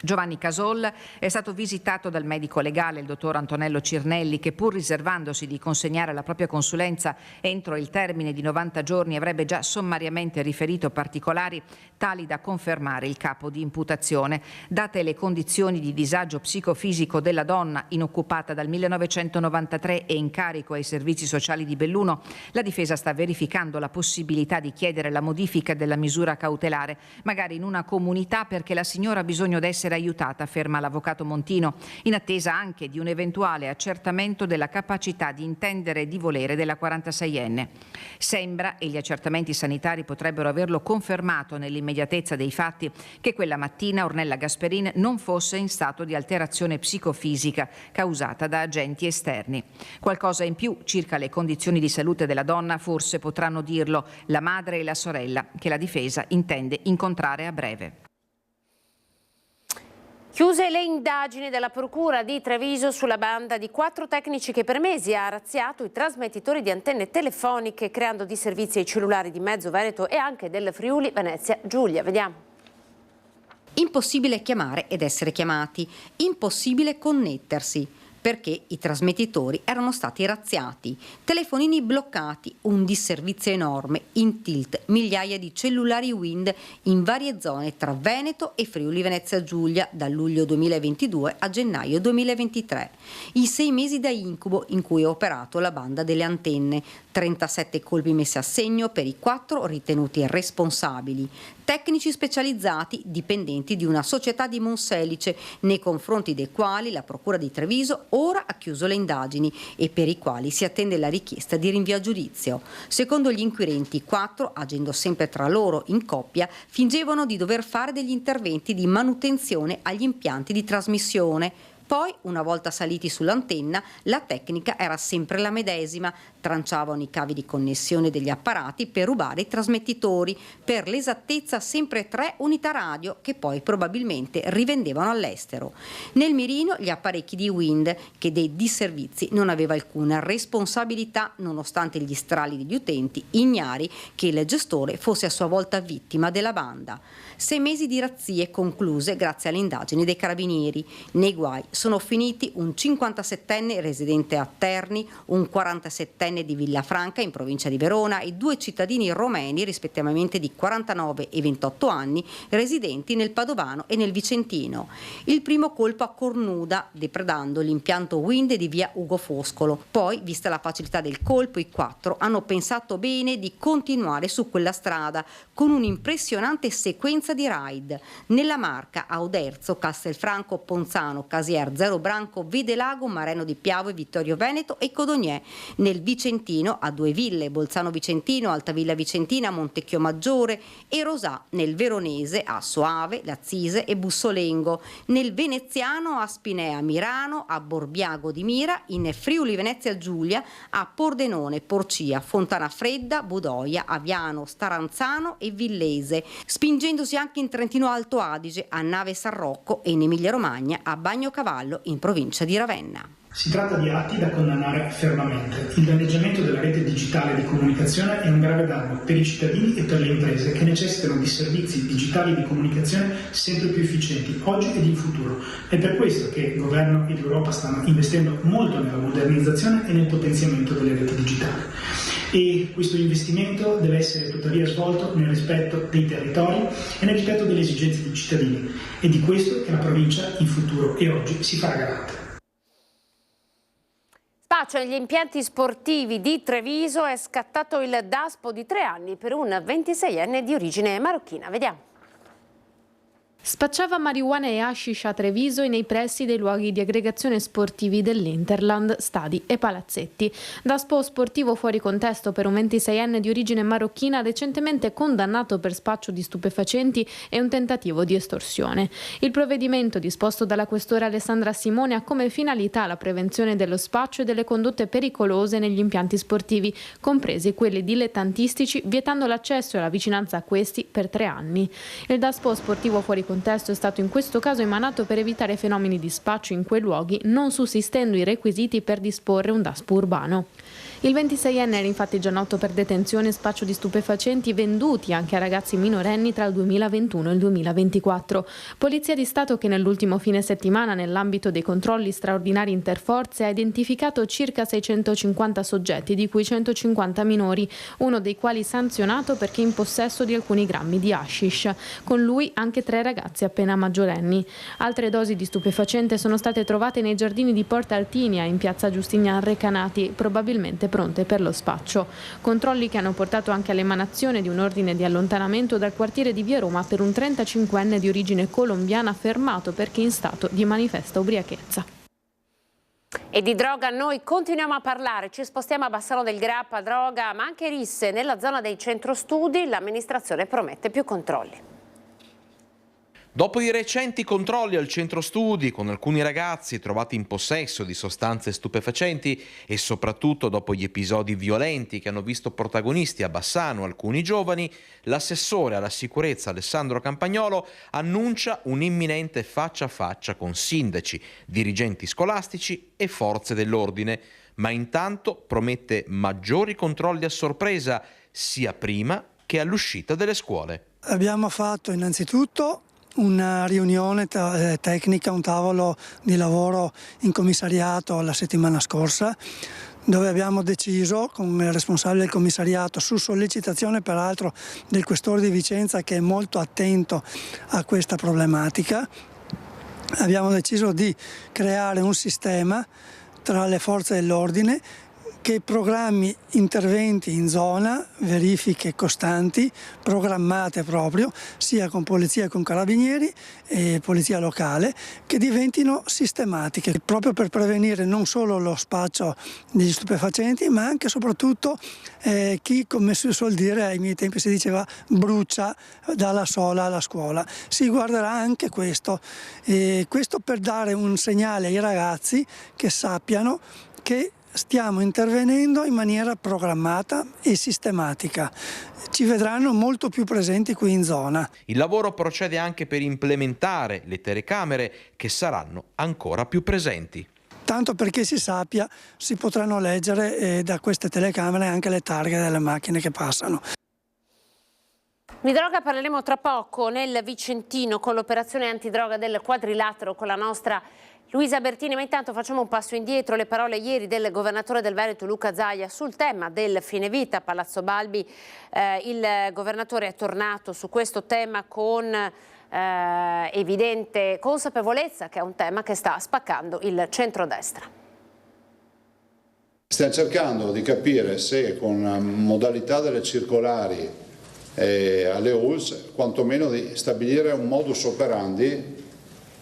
Giovanni Casolla è stato visitato dal medico legale, il dottor Antonello Cirnelli, che pur riservandosi di consegnare la propria consulenza entro il termine di 90 giorni avrebbe già sommariamente riferito particolari tali da confermare il capo di imputazione. Date le condizioni di disagio psicofisico della donna, inoccupata dal 1993 e in carico ai servizi sociali di Belluno, la difesa sta verificando la possibilità di chiedere la modifica della misura cautelare, magari in una comunità, perché la signora ha bisogno di essere essere aiutata, afferma l'avvocato Montino, in attesa anche di un eventuale accertamento della capacità di intendere e di volere della 46enne. Sembra, e gli accertamenti sanitari potrebbero averlo confermato nell'immediatezza dei fatti, che quella mattina Ornella Gasperin non fosse in stato di alterazione psicofisica causata da agenti esterni. Qualcosa in più circa le condizioni di salute della donna forse potranno dirlo la madre e la sorella, che la difesa intende incontrare a breve. Chiuse le indagini della Procura di Treviso sulla banda di 4 tecnici che per mesi ha razziato i trasmettitori di antenne telefoniche creando disservizi ai cellulari di Mezzo Veneto e anche del Friuli Venezia Giulia. Vediamo. Impossibile chiamare ed essere chiamati, impossibile connettersi, perché i trasmettitori erano stati razziati, telefonini bloccati, un disservizio enorme, in tilt, migliaia di cellulari Wind in varie zone tra Veneto e Friuli Venezia Giulia dal luglio 2022 a gennaio 2023. I 6 mesi da incubo in cui ha operato la banda delle antenne, 37 colpi messi a segno per i 4 ritenuti responsabili, tecnici specializzati dipendenti di una società di Monselice, nei confronti dei quali la Procura di Treviso ora ha chiuso le indagini e per i quali si attende la richiesta di rinvio a giudizio. Secondo gli inquirenti, i 4, agendo sempre tra loro in coppia, fingevano di dover fare degli interventi di manutenzione agli impianti di trasmissione. Poi, una volta saliti sull'antenna, la tecnica era sempre la medesima. Tranciavano i cavi di connessione degli apparati per rubare i trasmettitori, per l'esattezza sempre 3 unità radio che poi probabilmente rivendevano all'estero. Nel mirino gli apparecchi di Wind, che dei disservizi non aveva alcuna responsabilità nonostante gli strali degli utenti ignari che il gestore fosse a sua volta vittima della banda. 6 mesi di razzie concluse grazie alle indagini dei carabinieri. Nei guai sono finiti un 57enne residente a Terni, un 47enne di Villafranca in provincia di Verona e 2 cittadini romeni rispettivamente di 49 e 28 anni residenti nel Padovano e nel Vicentino. Il primo colpo a cornuda depredando l'impianto Wind di via Ugo Foscolo. Poi, vista la facilità del colpo, i 4 hanno pensato bene di continuare su quella strada con un'impressionante sequenza di raid. Nella Marca, a Oderzo, Castelfranco, Ponzano, Casier, Zero Branco, Videlago, Mareno di Piavo e Vittorio Veneto e Codogné. Nel Vicentino, a 2 ville, Bolzano Vicentino, Altavilla Vicentina, Montecchio Maggiore e Rosà. Nel Veronese, a Soave, Lazzise e Bussolengo. Nel Veneziano, a Spinea Mirano, a Borbiago di Mira, in Friuli Venezia Giulia, a Pordenone, Porcia, Fontana Fredda, Budoia, Aviano, Staranzano e Villese, spingendosi anche in Trentino Alto Adige, a Nave San Rocco e in Emilia Romagna, a Bagnocavallo, in provincia di Ravenna. Si tratta di atti da condannare fermamente. Il danneggiamento della rete digitale di comunicazione è un grave danno per i cittadini e per le imprese che necessitano di servizi digitali di comunicazione sempre più efficienti, oggi ed in futuro. È per questo che il governo e l'Europa stanno investendo molto nella modernizzazione e nel potenziamento delle reti digitali. E questo investimento deve essere tuttavia svolto nel rispetto dei territori e nel rispetto delle esigenze dei cittadini. E di questo che la provincia in futuro e oggi si farà garante. Spaccio negli impianti sportivi di Treviso, è scattato il daspo di 3 anni per un 26enne di origine marocchina. Vediamo. Spacciava marijuana e hashish a Treviso e nei pressi dei luoghi di aggregazione sportivi dell'Interland, stadi e palazzetti. Daspo sportivo fuori contesto per un 26enne di origine marocchina recentemente condannato per spaccio di stupefacenti e un tentativo di estorsione. Il provvedimento disposto dalla questore Alessandra Simone ha come finalità la prevenzione dello spaccio e delle condotte pericolose negli impianti sportivi, compresi quelli dilettantistici, vietando l'accesso e la vicinanza a questi per 3 anni. Il daspo sportivo fuori contesto è stato in questo caso emanato per evitare fenomeni di spaccio in quei luoghi, non sussistendo i requisiti per disporre un daspo urbano. Il 26enne era infatti già noto per detenzione e spaccio di stupefacenti venduti anche a ragazzi minorenni tra il 2021 e il 2024. Polizia di Stato che nell'ultimo fine settimana, nell'ambito dei controlli straordinari interforze, ha identificato circa 650 soggetti, di cui 150 minori, uno dei quali sanzionato perché in possesso di alcuni grammi di hashish. Con lui anche 3 ragazzi appena maggiorenni. Altre dosi di stupefacente sono state trovate nei giardini di Porta Artinia, in piazza Giustinian Recanati, probabilmente pronte per lo spaccio. Controlli che hanno portato anche all'emanazione di un ordine di allontanamento dal quartiere di Via Roma per un 35enne di origine colombiana fermato perché in stato di manifesta ubriachezza. E di droga noi continuiamo a parlare, ci spostiamo a Bassano del Grappa, droga ma anche risse nella zona dei centro studi, l'amministrazione promette più controlli. Dopo i recenti controlli al centro studi con alcuni ragazzi trovati in possesso di sostanze stupefacenti e soprattutto dopo gli episodi violenti che hanno visto protagonisti a Bassano alcuni giovani, l'assessore alla sicurezza Alessandro Campagnolo annuncia un imminente faccia a faccia con sindaci, dirigenti scolastici e forze dell'ordine, ma intanto promette maggiori controlli a sorpresa sia prima che all'uscita delle scuole. Abbiamo fatto innanzitutto una riunione tecnica, un tavolo di lavoro in commissariato la settimana scorsa, dove abbiamo deciso con il responsabile del commissariato, su sollecitazione peraltro del questore di Vicenza che è molto attento a questa problematica, abbiamo deciso di creare un sistema tra le forze dell'ordine che programmi interventi in zona, verifiche costanti, programmate proprio, sia con polizia che con carabinieri e polizia locale, che diventino sistematiche, proprio per prevenire non solo lo spaccio degli stupefacenti, ma anche e soprattutto chi, come si suol dire, ai miei tempi si diceva, brucia dalla sola alla scuola. Si guarderà anche questo, questo per dare un segnale ai ragazzi che sappiano che stiamo intervenendo in maniera programmata e sistematica. Ci vedranno molto più presenti qui in zona. Il lavoro procede anche per implementare le telecamere che saranno ancora più presenti. Tanto perché si sappia, si potranno leggere da queste telecamere anche le targhe delle macchine che passano. Di droga parleremo tra poco nel Vicentino con l'operazione antidroga del Quadrilatero con la nostra Luisa Bertini, ma intanto facciamo un passo indietro. Le parole ieri del governatore del Veneto Luca Zaia sul tema del fine vita a Palazzo Balbi. Il governatore è tornato su questo tema con evidente consapevolezza che è un tema che sta spaccando il centrodestra. Stiamo cercando di capire se con modalità delle circolari alle ULSS quantomeno di stabilire un modus operandi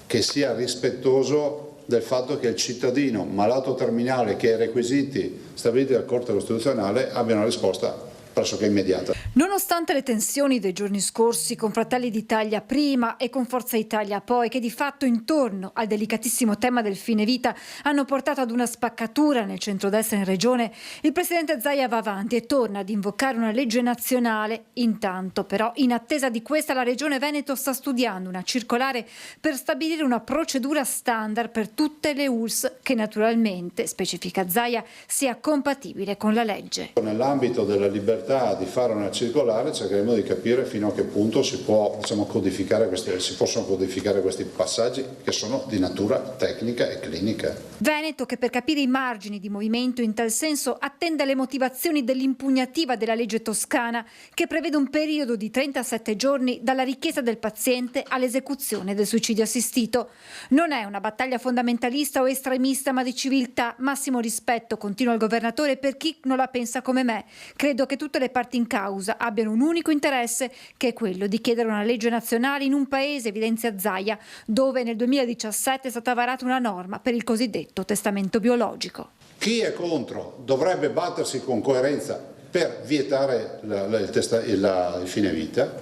che sia rispettoso del fatto che il cittadino malato terminale che ha i requisiti stabiliti dalla Corte Costituzionale abbia una risposta pressoché immediata. Nonostante le tensioni dei giorni scorsi con Fratelli d'Italia prima e con Forza Italia poi, che di fatto intorno al delicatissimo tema del fine vita hanno portato ad una spaccatura nel centrodestra in regione, il presidente Zaia va avanti e torna ad invocare una legge nazionale. Intanto però, in attesa di questa, la regione Veneto sta studiando una circolare per stabilire una procedura standard per tutte le ULSS che naturalmente, specifica Zaia, sia compatibile con la legge. Nell'ambito della libertà di fare una circolare cercheremo di capire fino a che punto si possono codificare questi passaggi che sono di natura tecnica e clinica. Veneto che per capire i margini di movimento in tal senso attende le motivazioni dell'impugnativa della legge toscana che prevede un periodo di 37 giorni dalla richiesta del paziente all'esecuzione del suicidio assistito. Non è una battaglia fondamentalista o estremista ma di civiltà, massimo rispetto, continua il governatore, per chi non la pensa come me. Credo che tutte le parti in causa abbiano un unico interesse, che è quello di chiedere una legge nazionale in un paese, evidenzia Zaia, dove nel 2017 è stata varata una norma per il cosiddetto testamento biologico. Chi è contro dovrebbe battersi con coerenza per vietare il fine vita,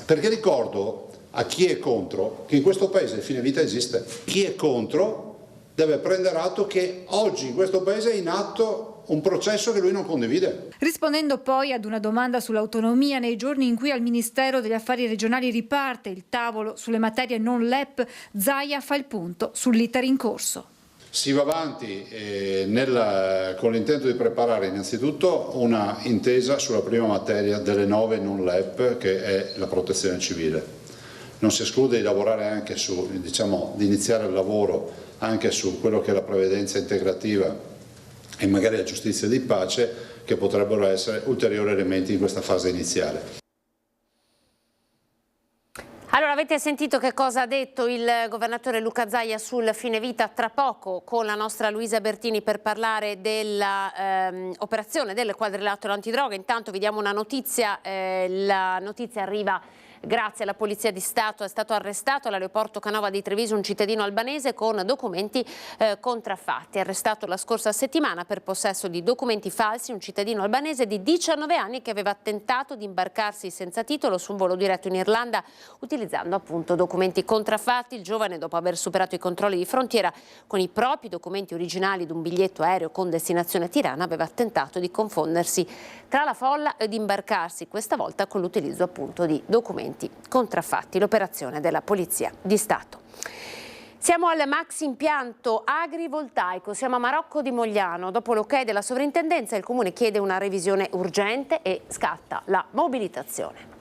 perché ricordo a chi è contro che in questo paese il fine vita esiste. Chi è contro deve prendere atto che oggi in questo paese è in atto un processo che lui non condivide. Rispondendo poi ad una domanda sull'autonomia nei giorni in cui al Ministero degli Affari Regionali riparte il tavolo sulle materie non LEP, Zaia fa il punto sull'iter in corso. Si va avanti con l'intento di preparare innanzitutto una intesa sulla prima materia delle 9 non LEP, che è la protezione civile. Non si esclude di lavorare anche di iniziare il lavoro anche su quello che è la previdenza integrativa e magari la giustizia di pace, che potrebbero essere ulteriori elementi in questa fase iniziale. Allora Avete sentito che cosa ha detto il governatore Luca Zaia sul fine vita? Tra poco con la nostra Luisa Bertini per parlare dell'operazione del quadrilatero antidroga. Intanto vi diamo una notizia, la notizia arriva grazie alla Polizia di Stato. È stato arrestato all'aeroporto Canova di Treviso un cittadino albanese con documenti contraffatti. Arrestato la scorsa settimana per possesso di documenti falsi un cittadino albanese di 19 anni che aveva tentato di imbarcarsi senza titolo su un volo diretto in Irlanda utilizzando appunto documenti contraffatti. Il giovane, dopo aver superato i controlli di frontiera con i propri documenti originali di un biglietto aereo con destinazione Tirana, aveva tentato di confondersi tra la folla e di imbarcarsi questa volta con l'utilizzo appunto di documenti contraffatti. L'operazione della Polizia di Stato. Siamo al maxi impianto agrivoltaico, siamo a Marocco di Mogliano. Dopo l'ok della sovrintendenza il comune chiede una revisione urgente e scatta la mobilitazione.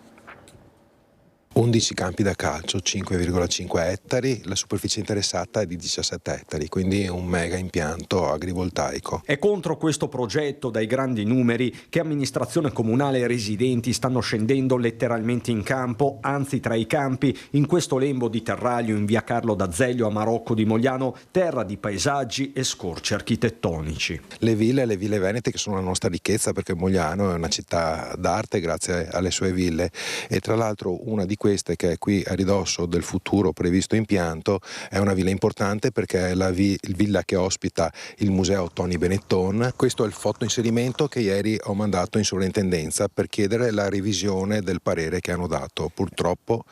11 campi da calcio, 5,5 ettari, la superficie interessata è di 17 ettari, quindi un mega impianto agrivoltaico. È contro questo progetto dai grandi numeri che amministrazione comunale e residenti stanno scendendo letteralmente in campo, anzi tra i campi, in questo lembo di terraglio in via Carlo d'Azeglio a Marocco di Mogliano, terra di paesaggi e scorci architettonici. Le ville venete che sono la nostra ricchezza, perché Mogliano è una città d'arte grazie alle sue ville, e tra l'altro una di queste, che è qui a ridosso del futuro previsto impianto, è una villa importante perché è la villa che ospita il museo Tony Benetton. Questo è il fotoinserimento che ieri ho mandato in sovrintendenza per chiedere la revisione del parere che hanno dato. Purtroppo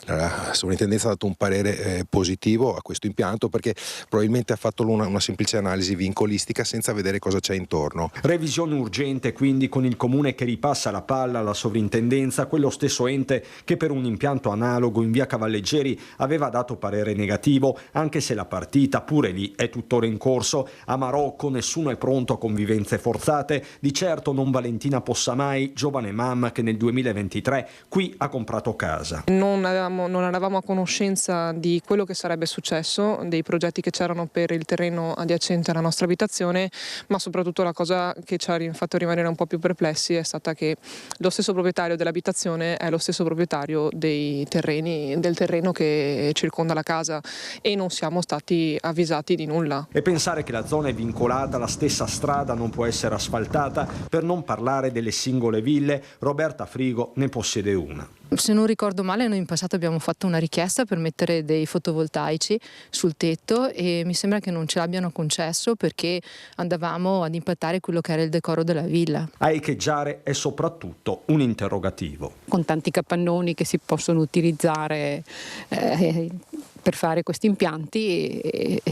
la sovrintendenza ha dato un parere positivo a questo impianto perché probabilmente ha fatto una semplice analisi vincolistica senza vedere cosa c'è intorno. Revisione urgente quindi, con il comune che ripassa la palla alla sovrintendenza, quello stesso ente che per un impianto analogo in via Cavalleggeri aveva dato parere negativo, anche se la partita pure lì è tuttora in corso. A Marocco nessuno è pronto a convivenze forzate, di certo non Valentina Possamai, giovane mamma che nel 2023 qui ha comprato casa. Non eravamo a conoscenza di quello che sarebbe successo, dei progetti che c'erano per il terreno adiacente alla nostra abitazione, ma soprattutto la cosa che ci ha fatto rimanere un po' più perplessi è stata che lo stesso proprietario dell'abitazione è lo stesso proprietario del terreno che circonda la casa, e non siamo stati avvisati di nulla. E pensare che la zona è vincolata, la stessa strada non può essere asfaltata, per non parlare delle singole ville. Roberta Frigo ne possiede una. Se non ricordo male, noi in passato abbiamo fatto una richiesta per mettere dei fotovoltaici sul tetto e mi sembra che non ce l'abbiano concesso perché andavamo ad impattare quello che era il decoro della villa. A echeggiare è soprattutto un interrogativo. Con tanti capannoni che si possono utilizzare per fare questi impianti e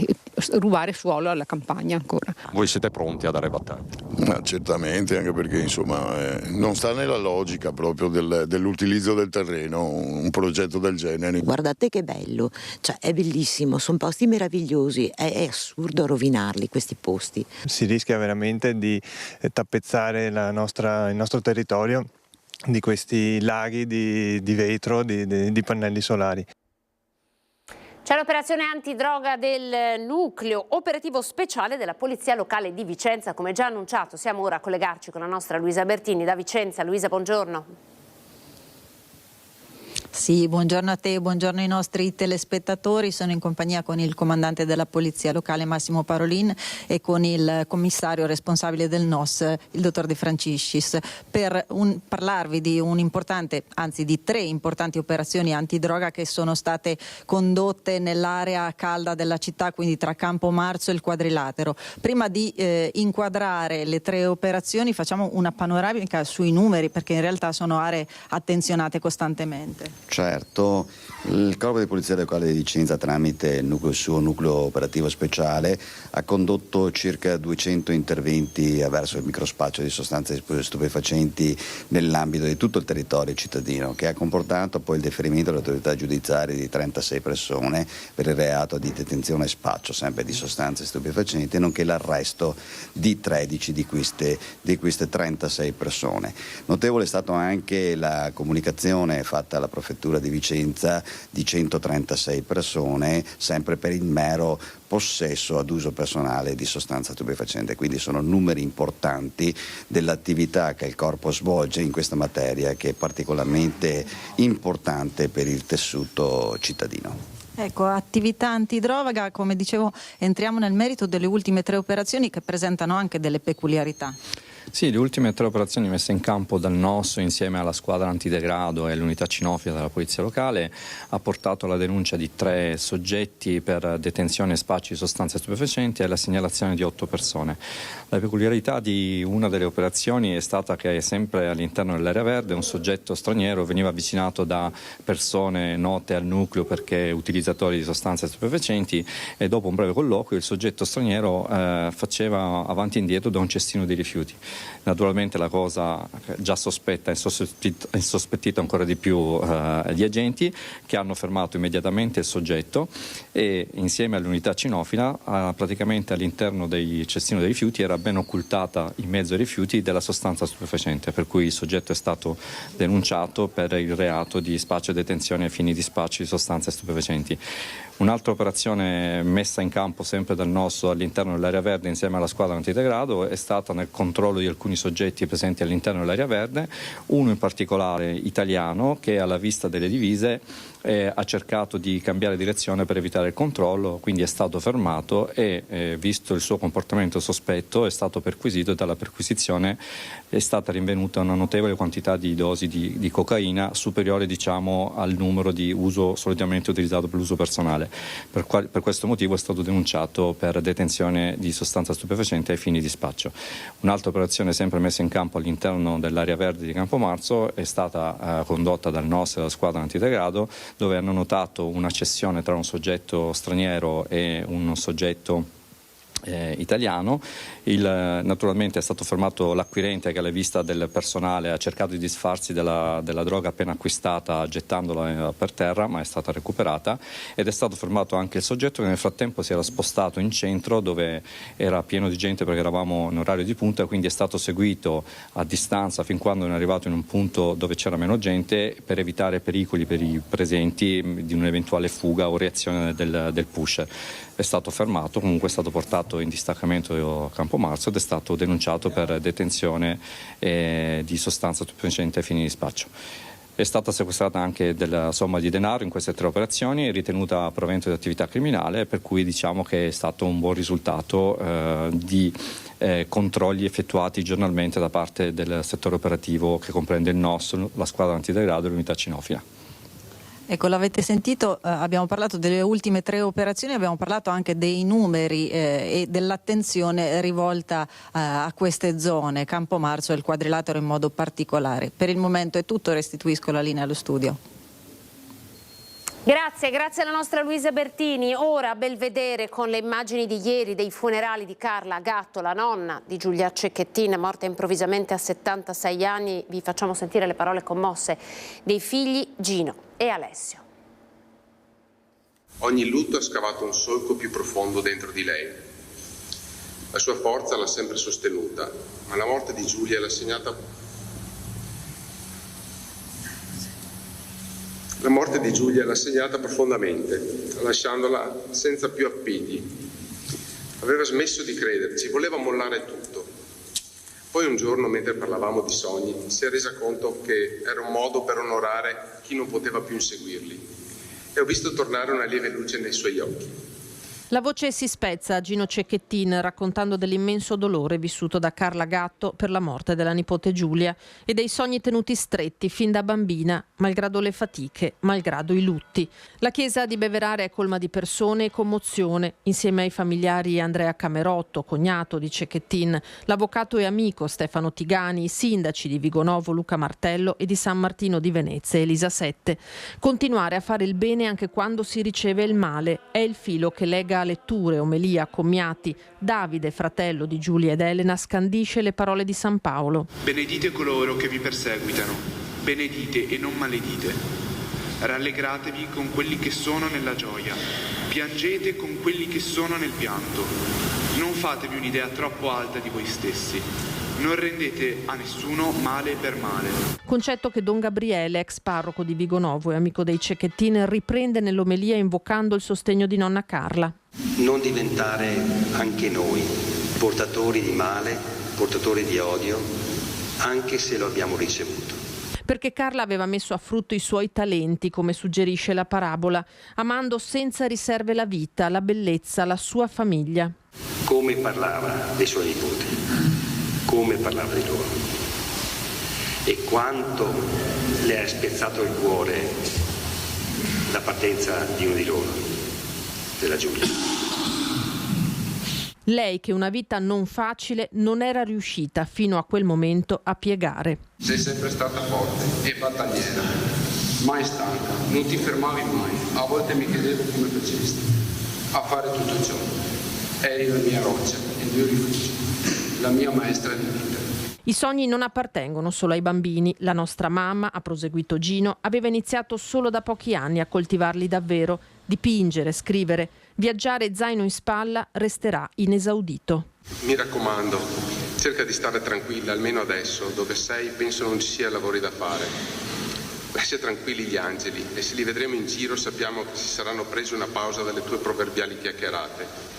rubare suolo alla campagna ancora. Voi siete pronti a dare battaglia? Ma certamente, anche perché insomma non sta nella logica proprio dell'utilizzo del terreno un progetto del genere. Guardate che bello, cioè è bellissimo, sono posti meravigliosi, è assurdo rovinarli questi posti. Si rischia veramente di tappezzare il nostro territorio di questi laghi di vetro, di pannelli solari. C'è l'operazione antidroga del nucleo operativo speciale della Polizia Locale di Vicenza, come già annunciato. Siamo ora a collegarci con la nostra Luisa Bertini da Vicenza. Luisa, buongiorno. Sì, buongiorno a te, buongiorno ai nostri telespettatori. Sono in compagnia con il comandante della Polizia Locale Massimo Parolin e con il commissario responsabile del NOS, il dottor De Franciscis, per parlarvi di di 3 importanti operazioni antidroga che sono state condotte nell'area calda della città, quindi tra Campomarzo e il Quadrilatero. Prima di inquadrare le 3 operazioni facciamo una panoramica sui numeri, perché in realtà sono aree attenzionate costantemente. Certo, il Corpo di Polizia Locale di Vicenza, tramite il suo nucleo operativo speciale, ha condotto circa 200 interventi verso il microspaccio di sostanze stupefacenti nell'ambito di tutto il territorio cittadino, che ha comportato poi il deferimento alle autorità giudiziarie di 36 persone per il reato di detenzione e spaccio sempre di sostanze stupefacenti, nonché l'arresto di 13 di queste 36 persone. Notevole è stata anche la comunicazione fatta alla prefettura Prefettura di Vicenza di 136 persone, sempre per il mero possesso ad uso personale di sostanza stupefacente. Quindi sono numeri importanti dell'attività che il Corpo svolge in questa materia, che è particolarmente importante per il tessuto cittadino. Ecco, attività antidroga, come dicevo, entriamo nel merito delle ultime 3 operazioni che presentano anche delle peculiarità. Sì, le ultime 3 operazioni messe in campo dal NOS insieme alla squadra antidegrado e all'unità cinofila della Polizia Locale ha portato alla denuncia di 3 soggetti per detenzione e spaccio di sostanze stupefacenti e alla segnalazione di 8 persone. La peculiarità di una delle operazioni è stata che sempre all'interno dell'area verde un soggetto straniero veniva avvicinato da persone note al nucleo perché utilizzatori di sostanze stupefacenti, e dopo un breve colloquio il soggetto straniero faceva avanti e indietro da un cestino di rifiuti. Naturalmente la cosa già sospetta e insospettita ancora di più gli agenti, che hanno fermato immediatamente il soggetto e insieme all'unità cinofila praticamente all'interno dei cestino dei rifiuti era ben occultata in mezzo ai rifiuti della sostanza stupefacente, per cui il soggetto è stato denunciato per il reato di spaccio e detenzione ai fini di spaccio di sostanze stupefacenti. Un'altra operazione messa in campo sempre dal NOS all'interno dell'area verde insieme alla squadra antidegrado è stata nel controllo di alcuni soggetti presenti all'interno dell'area verde, uno in particolare italiano che alla vista delle divise ha cercato di cambiare direzione per evitare il controllo, quindi è stato fermato e visto il suo comportamento sospetto è stato perquisito e dalla perquisizione è stata rinvenuta una notevole quantità di dosi di cocaina superiore al numero di uso solitamente utilizzato per l'uso personale. Per questo motivo è stato denunciato per detenzione di sostanza stupefacente ai fini di spaccio. Un'altra operazione sempre messa in campo all'interno dell'area verde di Campomarzo è stata condotta dal NOS e dalla squadra antidegrado, dove hanno notato una cessione tra un soggetto straniero e un soggetto italiano. Naturalmente è stato fermato l'acquirente che alla vista del personale ha cercato di disfarsi della droga appena acquistata gettandola per terra, ma è stata recuperata, ed è stato fermato anche il soggetto che nel frattempo si era spostato in centro dove era pieno di gente perché eravamo in orario di punta, quindi è stato seguito a distanza fin quando è arrivato in un punto dove c'era meno gente per evitare pericoli per i presenti di un'eventuale fuga o reazione del pusher. È stato fermato, comunque è stato portato in distaccamento a Campomarzo ed è stato denunciato per detenzione di sostanza stupefacente ai fini di spaccio. È stata sequestrata anche della somma di denaro in queste 3 operazioni, ritenuta provento di attività criminale, per cui diciamo che è stato un buon risultato di controlli effettuati giornalmente da parte del settore operativo che comprende il NOS, la squadra antidegrado e l'unità cinofila. Ecco, l'avete sentito, abbiamo parlato delle ultime 3 operazioni, abbiamo parlato anche dei numeri e dell'attenzione rivolta a queste zone, Campomarzo e il Quadrilatero in modo particolare. Per il momento è tutto, restituisco la linea allo studio. Grazie alla nostra Luisa Bertini. Ora a Belvedere con le immagini di ieri dei funerali di Carla Gatto, la nonna di Giulia Cecchettin, morta improvvisamente a 76 anni. Vi facciamo sentire le parole commosse dei figli Gino e Alessio. Ogni lutto ha scavato un solco più profondo dentro di lei. La sua forza l'ha sempre sostenuta, ma la morte di Giulia l'ha segnata. La morte di Giulia l'ha segnata profondamente, lasciandola senza più appigli. Aveva smesso di crederci, voleva mollare tutto. Poi un giorno, mentre parlavamo di sogni, si è resa conto che era un modo per onorare chi non poteva più inseguirli. E ho visto tornare una lieve luce nei suoi occhi. La voce si spezza a Gino Cecchettin raccontando dell'immenso dolore vissuto da Carla Gatto per la morte della nipote Giulia e dei sogni tenuti stretti fin da bambina, malgrado le fatiche, malgrado i lutti. La chiesa di Beverare è colma di persone e commozione, insieme ai familiari Andrea Camerotto, cognato di Cecchettin, l'avvocato e amico Stefano Tigani, i sindaci di Vigonovo Luca Martello e di San Martino di Venezia Elisa Sette. Continuare a fare il bene anche quando si riceve il male è il filo che lega a letture, omelia, commiati. Davide, fratello di Giulia ed Elena, scandisce le parole di San Paolo. Benedite coloro che vi perseguitano, benedite e non maledite. Rallegratevi con quelli che sono nella gioia, piangete con quelli che sono nel pianto. Non fatevi un'idea troppo alta di voi stessi. Non rendete a nessuno male per male. Concetto che Don Gabriele, ex parroco di Vigonovo e amico dei Cecchettin, riprende nell'omelia invocando il sostegno di nonna Carla. Non diventare anche noi portatori di male, portatori di odio, anche se lo abbiamo ricevuto. Perché Carla aveva messo a frutto i suoi talenti, come suggerisce la parabola, amando senza riserve la vita, la bellezza, la sua famiglia. Come parlava dei suoi nipoti, come parlava di loro e quanto le ha spezzato il cuore la partenza di uno di loro, della Giulia. Lei, che una vita non facile, non era riuscita fino a quel momento a piegare. Sei sempre stata forte e battagliera, mai stanca, non ti fermavi mai. A volte mi chiedevo come facesti a fare tutto ciò. Eri la mia roccia, il mio rifugio, la mia maestra di vita. I sogni non appartengono solo ai bambini. La nostra mamma, ha proseguito Gino, aveva iniziato solo da pochi anni a coltivarli davvero. Dipingere, scrivere, viaggiare zaino in spalla resterà inesaudito. Mi raccomando, cerca di stare tranquilla, almeno adesso, dove sei penso non ci sia lavori da fare. Lascia tranquilli gli angeli e se li vedremo in giro sappiamo che si saranno presi una pausa dalle tue proverbiali chiacchierate.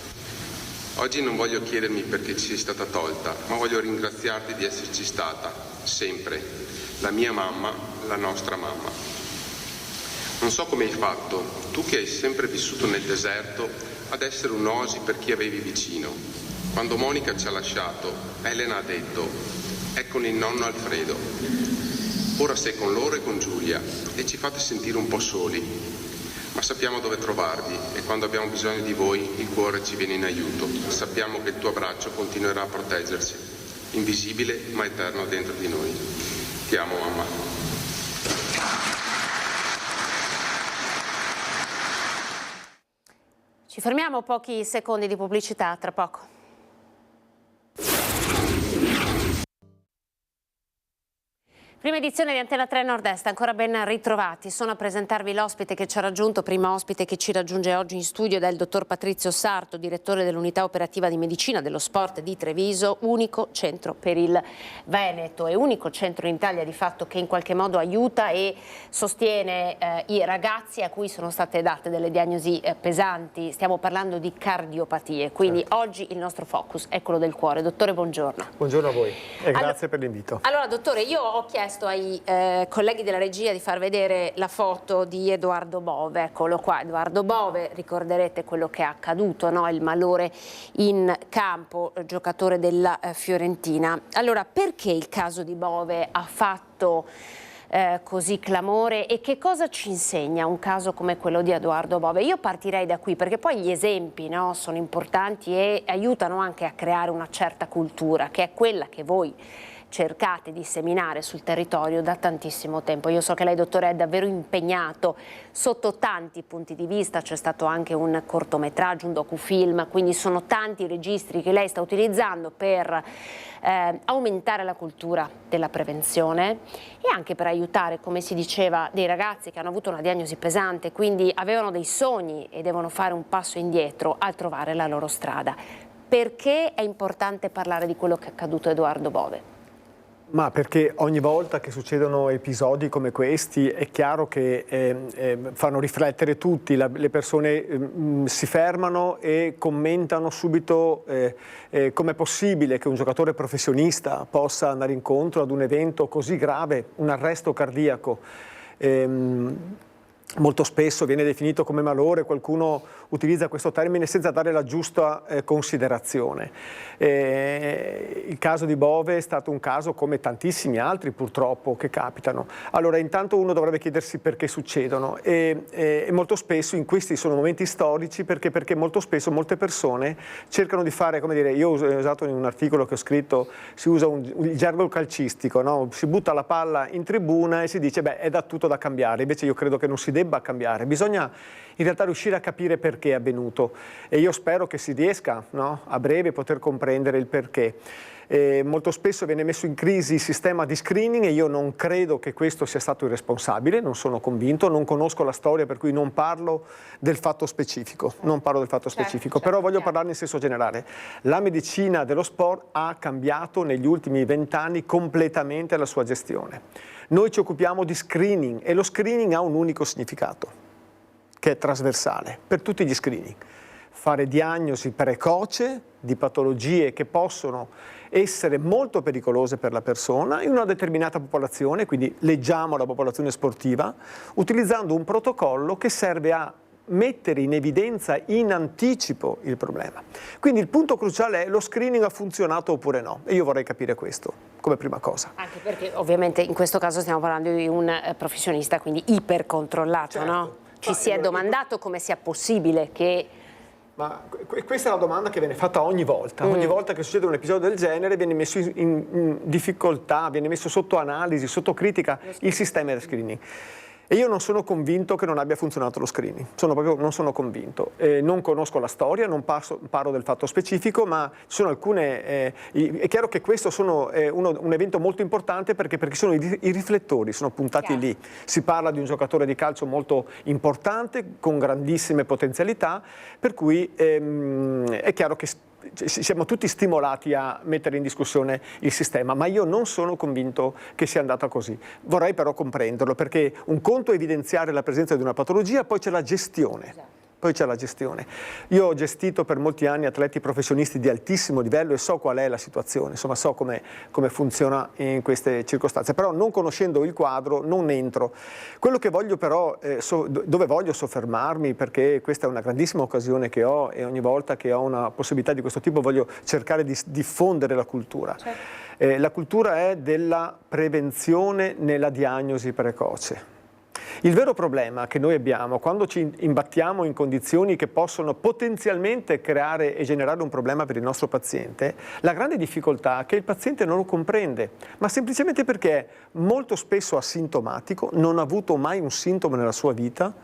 Oggi non voglio chiedermi perché ci sei stata tolta, ma voglio ringraziarti di esserci stata, sempre, la mia mamma, la nostra mamma. Non so come hai fatto, tu che hai sempre vissuto nel deserto, ad essere un'oasi per chi avevi vicino. Quando Monica ci ha lasciato, Elena ha detto, è con il nonno Alfredo. Ora sei con loro e con Giulia e ci fate sentire un po' soli. Ma sappiamo dove trovarvi e quando abbiamo bisogno di voi il cuore ci viene in aiuto. Sappiamo che il tuo abbraccio continuerà a proteggerci, invisibile ma eterno dentro di noi. Ti amo, mamma. Ci fermiamo pochi secondi di pubblicità, tra poco. Prima edizione di Antena 3 Nord-Est, ancora ben ritrovati. Sono a presentarvi l'ospite che ci ha raggiunto, prima ospite che ci raggiunge oggi in studio, ed è il dottor Patrizio Sarto, direttore dell'unità operativa di medicina dello sport di Treviso, unico centro per il Veneto e unico centro in Italia di fatto che in qualche modo aiuta e sostiene i ragazzi a cui sono state date delle diagnosi pesanti. Stiamo parlando di cardiopatie, quindi oggi il nostro focus è quello del cuore. Dottore, buongiorno. Buongiorno a voi e grazie per l'invito. Allora, dottore, io ho chiesto ai colleghi della regia di far vedere la foto di Edoardo Bove. Eccolo qua, Edoardo Bove, ricorderete quello che è accaduto, no? Il malore in campo, giocatore della Fiorentina. Allora, perché il caso di Bove ha fatto così clamore e che cosa ci insegna un caso come quello di Edoardo Bove? Io partirei da qui perché poi gli esempi, no, sono importanti e aiutano anche a creare una certa cultura, che è quella che voi cercate di seminare sul territorio da tantissimo tempo. Io so che lei, dottore, è davvero impegnato sotto tanti punti di vista, c'è stato anche un cortometraggio, un docufilm, quindi sono tanti registri che lei sta utilizzando per aumentare la cultura della prevenzione e anche per aiutare, come si diceva, dei ragazzi che hanno avuto una diagnosi pesante, quindi avevano dei sogni e devono fare un passo indietro a trovare la loro strada. Perché è importante parlare di quello che è accaduto a Edoardo Bove? Ma perché ogni volta che succedono episodi come questi è chiaro che fanno riflettere tutti, le persone si fermano e commentano subito com'è possibile che un giocatore professionista possa andare incontro ad un evento così grave, un arresto cardiaco. Molto spesso viene definito come malore, qualcuno utilizza questo termine senza dare la giusta considerazione. Il caso di Bove è stato un caso come tantissimi altri purtroppo che capitano. Allora intanto uno dovrebbe chiedersi perché succedono e molto spesso in questi sono momenti storici perché molto spesso molte persone cercano di fare, come dire, io ho usato in un articolo che ho scritto, si usa il gergo calcistico, no? Si butta la palla in tribuna e si dice beh è da tutto da cambiare, invece io credo che non si debba cambiare, bisogna in realtà riuscire a capire perché è avvenuto e io spero che si riesca, no, a breve poter comprendere il perché. Molto spesso viene messo in crisi il sistema di screening e io non credo che questo sia stato il responsabile, non sono convinto, non conosco la storia per cui non parlo del fatto specifico, però voglio parlarne in senso generale. La medicina dello sport ha cambiato negli ultimi 20 anni completamente la sua gestione. Noi ci occupiamo di screening e lo screening ha un unico significato, che è trasversale per tutti gli screening. Fare diagnosi precoce di patologie che possono essere molto pericolose per la persona in una determinata popolazione, quindi leggiamo la popolazione sportiva, utilizzando un protocollo che serve a mettere in evidenza in anticipo il problema. Quindi il punto cruciale è: lo screening ha funzionato oppure no? E io vorrei capire questo come prima cosa. Anche perché ovviamente in questo caso stiamo parlando di un professionista, quindi ipercontrollato, certo. No? Ci si è domandato come sia possibile che... Ma questa è la domanda che viene fatta ogni volta. Ogni volta che succede un episodio del genere viene messo in difficoltà, viene messo sotto analisi, sotto critica il sistema di screening. E io non sono convinto che non abbia funzionato lo screening, non sono convinto. Non conosco la storia, non parlo del fatto specifico, ma ci sono alcune... è chiaro che questo è un evento molto importante perché sono i riflettori, sono puntati lì. Si parla di un giocatore di calcio molto importante, con grandissime potenzialità, per cui è chiaro che siamo tutti stimolati a mettere in discussione il sistema, ma io non sono convinto che sia andata così. Vorrei però comprenderlo, perché un conto è evidenziare la presenza di una patologia, poi c'è la gestione. Io ho gestito per molti anni atleti professionisti di altissimo livello e so qual è la situazione, insomma so come funziona in queste circostanze, però non conoscendo il quadro non entro. Quello che voglio però, dove voglio soffermarmi, perché questa è una grandissima occasione che ho e ogni volta che ho una possibilità di questo tipo voglio cercare di diffondere la cultura. Certo. La cultura è della prevenzione nella diagnosi precoce. Il vero problema che noi abbiamo quando ci imbattiamo in condizioni che possono potenzialmente creare e generare un problema per il nostro paziente, la grande difficoltà è che il paziente non lo comprende, ma semplicemente perché è molto spesso asintomatico, non ha avuto mai un sintomo nella sua vita,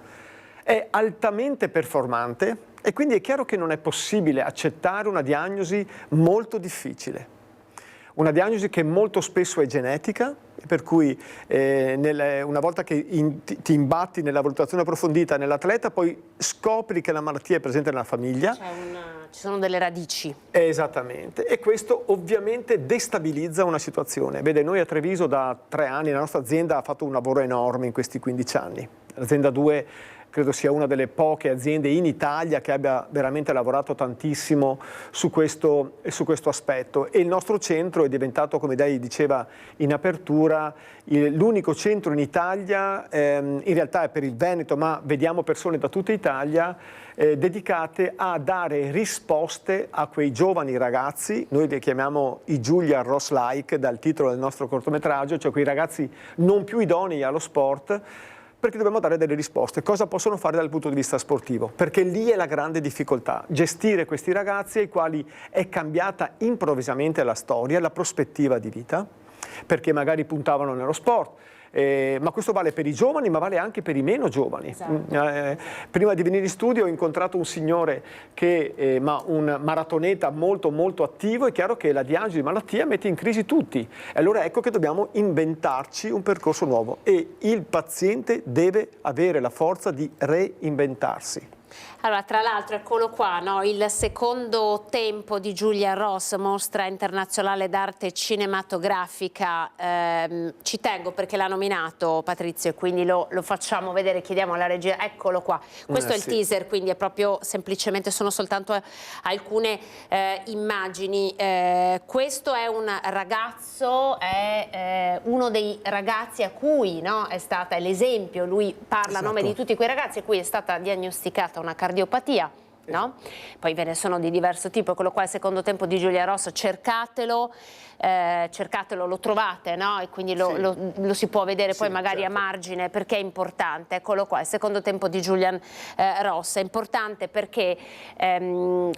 è altamente performante e quindi è chiaro che non è possibile accettare una diagnosi molto difficile. Una diagnosi che molto spesso è genetica, per cui una volta che ti imbatti nella valutazione approfondita nell'atleta, poi scopri che la malattia è presente nella famiglia. Ci sono delle radici. Esattamente, e questo ovviamente destabilizza una situazione. Vede, noi a Treviso da 3 anni la nostra azienda ha fatto un lavoro enorme in questi 15 anni. L'azienda 2 credo sia una delle poche aziende in Italia che abbia veramente lavorato tantissimo su questo aspetto, e il nostro centro è diventato, come lei diceva in apertura, l'unico centro in Italia, in realtà è per il Veneto, ma vediamo persone da tutta Italia dedicate a dare risposte a quei giovani ragazzi, noi li chiamiamo i Giulia Ross-like dal titolo del nostro cortometraggio, cioè quei ragazzi non più idonei allo sport, perché dobbiamo dare delle risposte. Cosa possono fare dal punto di vista sportivo? Perché lì è la grande difficoltà, gestire questi ragazzi ai quali è cambiata improvvisamente la storia, la prospettiva di vita, perché magari puntavano nello sport. Ma questo vale per i giovani, ma vale anche per i meno giovani. Esatto. Prima di venire in studio ho incontrato un signore un maratoneta molto molto attivo. È chiaro che la diagnosi di malattia mette in crisi tutti, e allora ecco che dobbiamo inventarci un percorso nuovo e il paziente deve avere la forza di reinventarsi. Allora, tra l'altro, eccolo qua, no? Il secondo tempo di Giulia Ross, mostra internazionale d'arte cinematografica. Ci tengo perché l'ha nominato Patrizio e quindi lo facciamo vedere, chiediamo alla regia. Eccolo qua. Questo è il teaser, quindi è proprio semplicemente, sono soltanto alcune immagini. Questo è un ragazzo, è uno dei ragazzi a cui è l'esempio, lui parla a nome di tutti quei ragazzi a cui è stata diagnosticata una cardiopatia, no? Poi ve ne sono di diverso tipo. Quello qua è il secondo tempo di Giulia Ross, cercatelo, lo trovate, no? E quindi lo si può vedere poi magari a margine, perché è importante. Eccolo qua, il secondo tempo di Giulia Ross è importante perché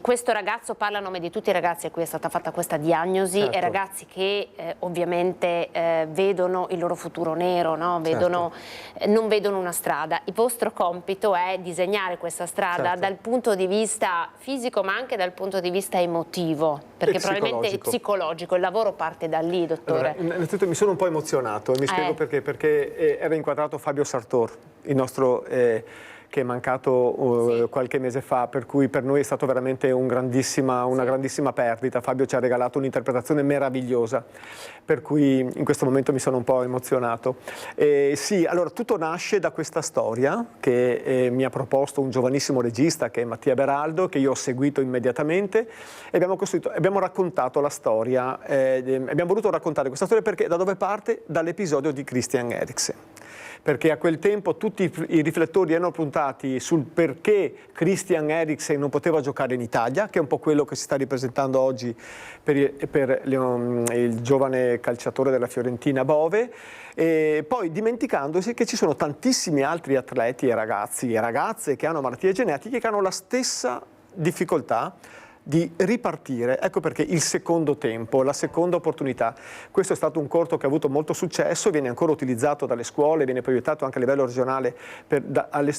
questo ragazzo parla a nome di tutti i ragazzi a cui è stata fatta questa diagnosi, e ragazzi che ovviamente vedono il loro futuro nero, no? Non vedono una strada. Il vostro compito è disegnare questa strada dal punto di vista fisico ma anche dal punto di vista emotivo, perché probabilmente psicologico, il lavoro parte da lì, dottore. Allora, innanzitutto mi sono un po' emozionato e mi spiego perché era inquadrato Fabio Sartor, il nostro che è mancato qualche mese fa, per cui per noi è stato veramente una grandissima perdita. Fabio ci ha regalato un'interpretazione meravigliosa, per cui in questo momento mi sono un po' emozionato. Sì, allora tutto nasce da questa storia che mi ha proposto un giovanissimo regista che è Mattia Beraldo, che io ho seguito immediatamente, e abbiamo raccontato la storia, abbiamo voluto raccontare questa storia perché da dove parte? Dall'episodio di Christian Eriksen. Perché a quel tempo tutti i riflettori erano puntati sul perché Christian Eriksen non poteva giocare in Italia, che è un po' quello che si sta ripresentando oggi per il giovane calciatore della Fiorentina Bove, e poi dimenticandosi che ci sono tantissimi altri atleti e ragazzi e ragazze che hanno malattie genetiche che hanno la stessa difficoltà di ripartire. Ecco perché il secondo tempo, la seconda opportunità. Questo è stato un corto che ha avuto molto successo, viene ancora utilizzato dalle scuole, viene proiettato anche a livello regionale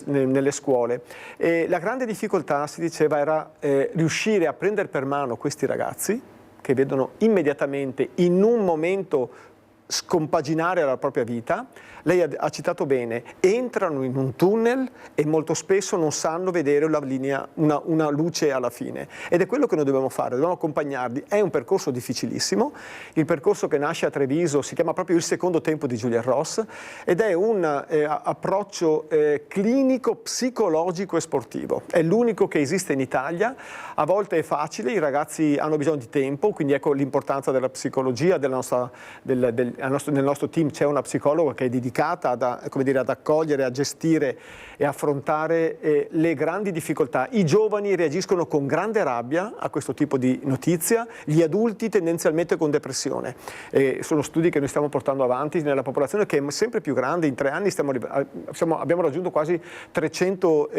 nelle scuole. E la grande difficoltà, si diceva, era riuscire a prendere per mano questi ragazzi che vedono immediatamente, in un momento, scompaginare la propria vita. Lei ha citato bene, entrano in un tunnel e molto spesso non sanno vedere una luce alla fine, ed è quello che noi dobbiamo fare, dobbiamo accompagnarli. È un percorso difficilissimo, il percorso che nasce a Treviso si chiama proprio il secondo tempo di Julian Ross ed è un approccio clinico, psicologico e sportivo, è l'unico che esiste in Italia. A volte è facile, i ragazzi hanno bisogno di tempo, quindi ecco l'importanza della psicologia, nel nostro team c'è una psicologa che è dedicata ad accogliere, a gestire e affrontare le grandi difficoltà. I giovani reagiscono con grande rabbia a questo tipo di notizia, gli adulti tendenzialmente con depressione. Sono studi che noi stiamo portando avanti nella popolazione, che è sempre più grande. In 3 anni abbiamo raggiunto quasi 300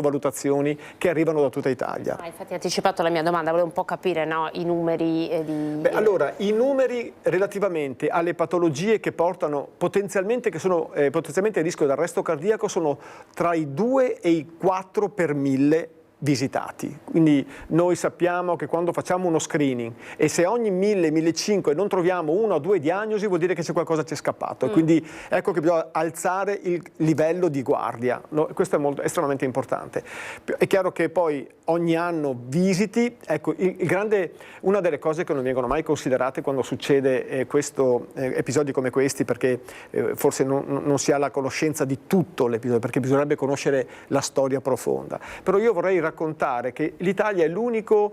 valutazioni che arrivano da tutta Italia. Infatti ha anticipato la mia domanda, volevo un po' capire, no, i numeri Allora, i numeri relativamente alle patologie che portano che sono potenzialmente a rischio d'arresto cardiaco sono tra i 2 e i 4 per 1000 visitati. Quindi noi sappiamo che quando facciamo uno screening e se ogni 1000-1500 non troviamo 1 o 2 diagnosi, vuol dire che c'è qualcosa che ci è scappato. Quindi ecco che bisogna alzare il livello di guardia. Questo è estremamente importante. È chiaro che poi ogni anno visiti, ecco, una delle cose che non vengono mai considerate quando succede episodi come questi, perché forse non si ha la conoscenza di tutto l'episodio, perché bisognerebbe conoscere la storia profonda. Però io vorrei raccontare che l'Italia è l'unico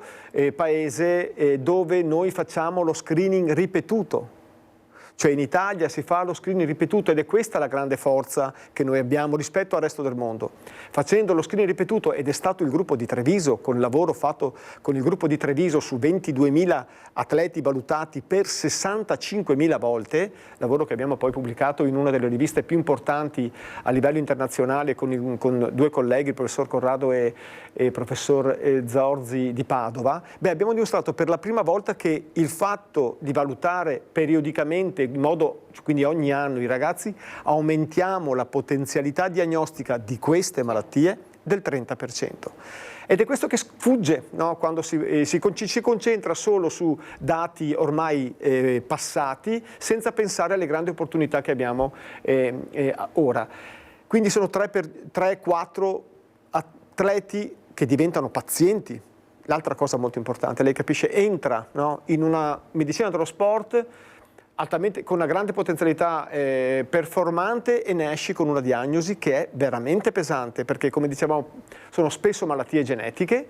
paese dove noi facciamo lo screening ripetuto. Cioè in Italia si fa lo screening ripetuto ed è questa la grande forza che noi abbiamo rispetto al resto del mondo. Facendo lo screening ripetuto, ed è stato il gruppo di Treviso, con il lavoro fatto con il gruppo di Treviso su 22.000 atleti valutati per 65.000 volte, lavoro che abbiamo poi pubblicato in una delle riviste più importanti a livello internazionale con 2 colleghi, il professor Corrado e il professor Zorzi di Padova. Abbiamo dimostrato per la prima volta che il fatto di valutare periodicamente, quindi ogni anno, i ragazzi, aumentiamo la potenzialità diagnostica di queste malattie del 30%. Ed è questo che sfugge, no? Quando si concentra solo su dati ormai passati, senza pensare alle grandi opportunità che abbiamo ora. Quindi sono 3-4 atleti che diventano pazienti. L'altra cosa molto importante, lei capisce, entra, no, in una medicina dello sport con una grande potenzialità performante e ne esci con una diagnosi che è veramente pesante, perché come dicevamo sono spesso malattie genetiche,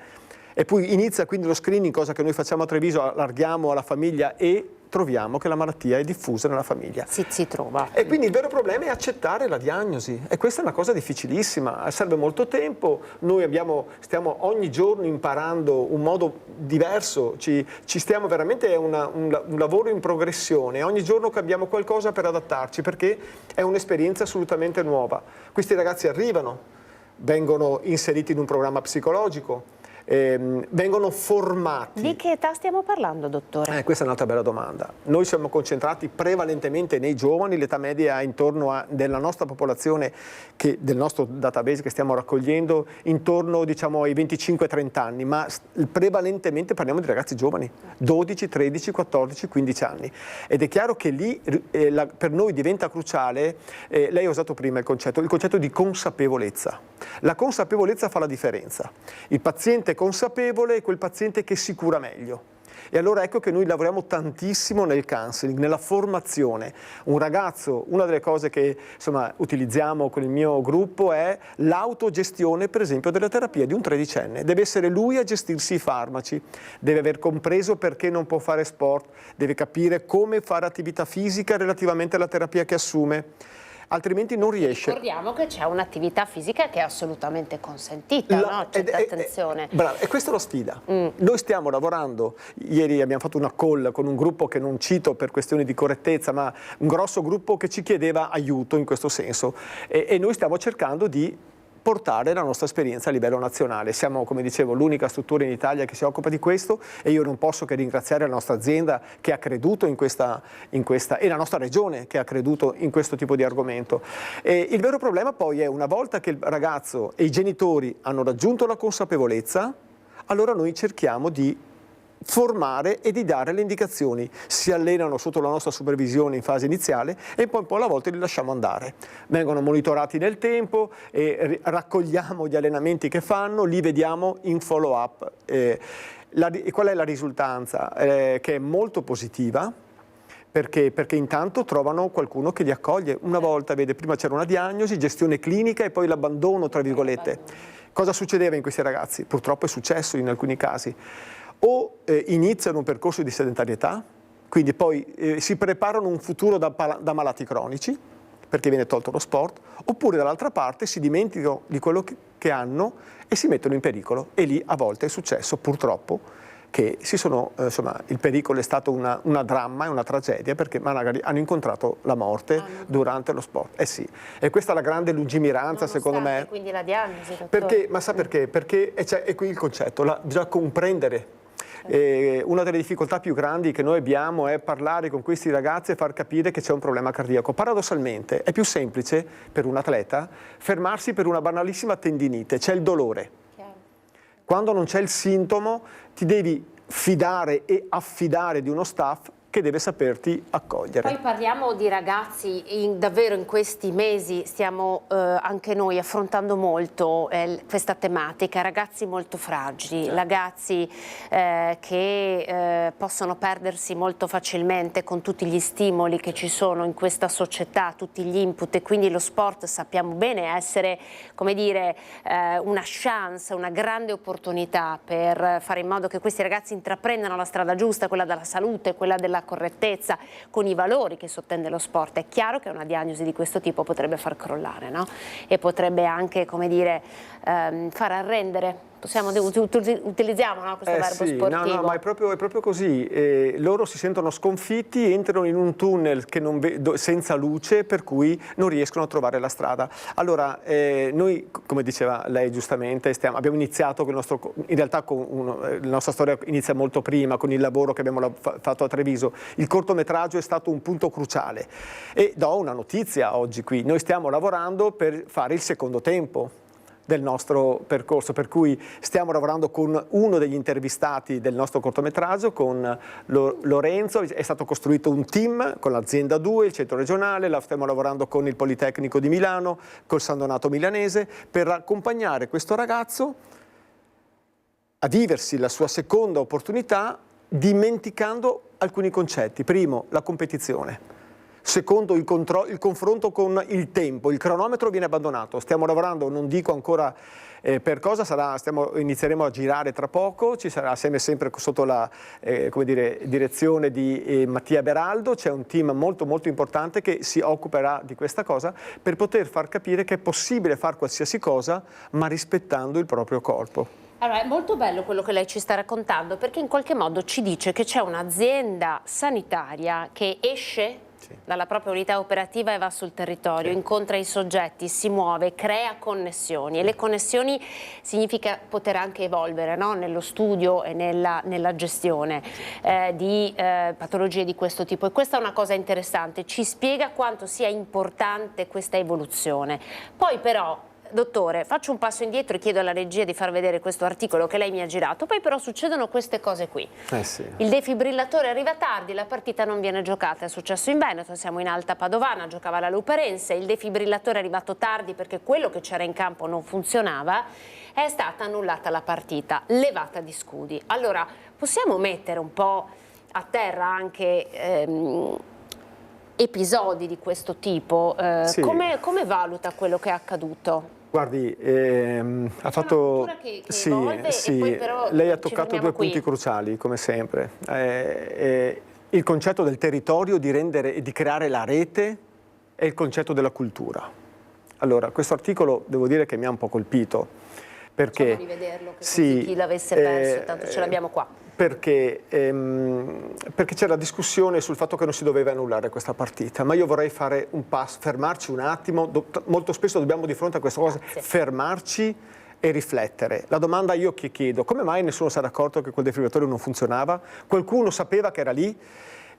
e poi inizia quindi lo screening, cosa che noi facciamo a Treviso, allarghiamo alla famiglia e troviamo che la malattia è diffusa nella famiglia. Si trova. E quindi il vero problema è accettare la diagnosi, e questa è una cosa difficilissima, serve molto tempo. Noi stiamo ogni giorno imparando un modo diverso, ci stiamo veramente, è un lavoro in progressione, ogni giorno cambiamo qualcosa per adattarci, perché è un'esperienza assolutamente nuova. Questi ragazzi arrivano, vengono inseriti in un programma psicologico, vengono formati. Di che età stiamo parlando, dottore? Questa è un'altra bella domanda. Noi siamo concentrati prevalentemente nei giovani, l'età media è intorno della nostra popolazione, del nostro database che stiamo raccogliendo, intorno diciamo ai 25-30 anni, ma prevalentemente parliamo di ragazzi giovani, 12, 13, 14, 15 anni. Ed è chiaro che lì per noi diventa cruciale, lei ha usato prima il concetto di consapevolezza. La consapevolezza fa la differenza. Il paziente consapevole è quel paziente che si cura meglio. E allora ecco che noi lavoriamo tantissimo nel counseling, nella formazione. Un ragazzo, una delle cose che insomma, utilizziamo con il mio gruppo è l'autogestione, per esempio, della terapia di un 13enne. Deve essere lui a gestirsi i farmaci, deve aver compreso perché non può fare sport, deve capire come fare attività fisica relativamente alla terapia che assume. Altrimenti non riesce. Ricordiamo che c'è un'attività fisica che è assolutamente consentita, no? C'è attenzione. Bravo, e questa è la sfida. Noi stiamo lavorando, ieri abbiamo fatto una call con un gruppo che non cito per questioni di correttezza, ma un grosso gruppo che ci chiedeva aiuto in questo senso e noi stiamo cercando di portare la nostra esperienza a livello nazionale. Siamo, come dicevo, l'unica struttura in Italia che si occupa di questo e io non posso che ringraziare la nostra azienda che ha creduto in questa e la nostra regione che ha creduto in questo tipo di argomento. E il vero problema poi è una volta che il ragazzo e i genitori hanno raggiunto la consapevolezza, allora noi cerchiamo di formare e di dare le indicazioni. Si allenano sotto la nostra supervisione in fase iniziale e poi un po' alla volta li lasciamo andare. Vengono monitorati nel tempo e raccogliamo gli allenamenti che fanno, li vediamo in follow up. Qual è la risultanza? Che è molto positiva. Perché intanto trovano qualcuno che li accoglie. Una volta, prima c'era una diagnosi, gestione clinica e poi l'abbandono, tra virgolette. Cosa succedeva in questi ragazzi? Purtroppo è successo in alcuni casi. O iniziano un percorso di sedentarietà, quindi poi si preparano un futuro da malati cronici, perché viene tolto lo sport, oppure dall'altra parte si dimenticano di quello che hanno e si mettono in pericolo. E lì a volte è successo, purtroppo, che il pericolo è stato una dramma e una tragedia perché magari hanno incontrato la morte durante lo sport. Sì, e questa è la grande lungimiranza secondo me. Quindi la diagnosi, dottore. Perché, ma sa perché? Perché è qui il concetto, bisogna comprendere. Una delle difficoltà più grandi che noi abbiamo è parlare con questi ragazzi e far capire che c'è un problema cardiaco. Paradossalmente è più semplice per un atleta fermarsi per una banalissima tendinite, c'è il dolore. Quando non c'è il sintomo ti devi fidare e affidare di uno staff che deve saperti accogliere. Poi parliamo di ragazzi, davvero in questi mesi stiamo anche noi affrontando molto questa tematica, ragazzi molto fragili, ragazzi che possono perdersi molto facilmente con tutti gli stimoli che ci sono in questa società, tutti gli input, e quindi lo sport sappiamo bene essere, come dire, una chance, una grande opportunità per fare in modo che questi ragazzi intraprendano la strada giusta, quella della salute, quella della correttezza, con i valori che sottende lo sport. È chiaro che una diagnosi di questo tipo potrebbe far crollare, no? E potrebbe anche, come dire, far arrendere. Utilizziamo, no, questo verbo sì, sportivo. No, ma è proprio così. Loro si sentono sconfitti, entrano in un tunnel senza luce, per cui non riescono a trovare la strada. Allora, noi, come diceva lei giustamente, abbiamo iniziato con in realtà la nostra storia inizia molto prima, con il lavoro che abbiamo fatto a Treviso. Il cortometraggio è stato un punto cruciale. E do una notizia oggi qui. Noi stiamo lavorando per fare il secondo tempo del nostro percorso, per cui stiamo lavorando con uno degli intervistati del nostro cortometraggio, con Lorenzo. È stato costruito un team con l'azienda 2, il centro regionale, stiamo lavorando con il Politecnico di Milano, col San Donato Milanese, per accompagnare questo ragazzo a viversi la sua seconda opportunità dimenticando alcuni concetti. Primo, la competizione. Secondo, il confronto con il tempo, il cronometro viene abbandonato. Stiamo lavorando, non dico ancora per cosa sarà, inizieremo a girare tra poco, ci sarà sempre sotto la direzione di Mattia Beraldo. C'è un team molto molto importante che si occuperà di questa cosa per poter far capire che è possibile fare qualsiasi cosa ma rispettando il proprio corpo. Allora, è molto bello quello che lei ci sta raccontando, perché in qualche modo ci dice che c'è un'azienda sanitaria che esce dalla propria unità operativa e va sul territorio, incontra i soggetti, si muove, crea connessioni, e le connessioni significa poter anche evolvere, no? Nello studio e nella gestione di patologie di questo tipo, e questa è una cosa interessante, ci spiega quanto sia importante questa evoluzione. Poi però, dottore, faccio un passo indietro e chiedo alla regia di far vedere questo articolo che lei mi ha girato, poi però succedono queste cose qui. Sì. Il defibrillatore arriva tardi, la partita non viene giocata, è successo in Veneto, siamo in Alta Padovana, giocava la Luparense, il defibrillatore è arrivato tardi perché quello che c'era in campo non funzionava, è stata annullata la partita, levata di scudi. Allora, possiamo mettere un po' a terra anche episodi di questo tipo? Sì. Come valuta quello che è accaduto? Guardi, ha fatto... che sì, evolve, sì. e poi però Lei ha ci toccato fermiamo due punti cruciali, come sempre. Il concetto del territorio, di creare la rete, e il concetto della cultura. Allora, questo articolo devo dire che mi ha un po' colpito, perché... Facciamo rivederlo, che così chi l'avesse perso, tanto ce l'abbiamo qua. Perché c'è la discussione sul fatto che non si doveva annullare questa partita, ma io vorrei fare un passo, fermarci un attimo, molto spesso dobbiamo di fronte a questa cosa fermarci e riflettere. La domanda io che chiedo, come mai nessuno si era accorto che quel defibrillatore non funzionava? Qualcuno sapeva che era lì?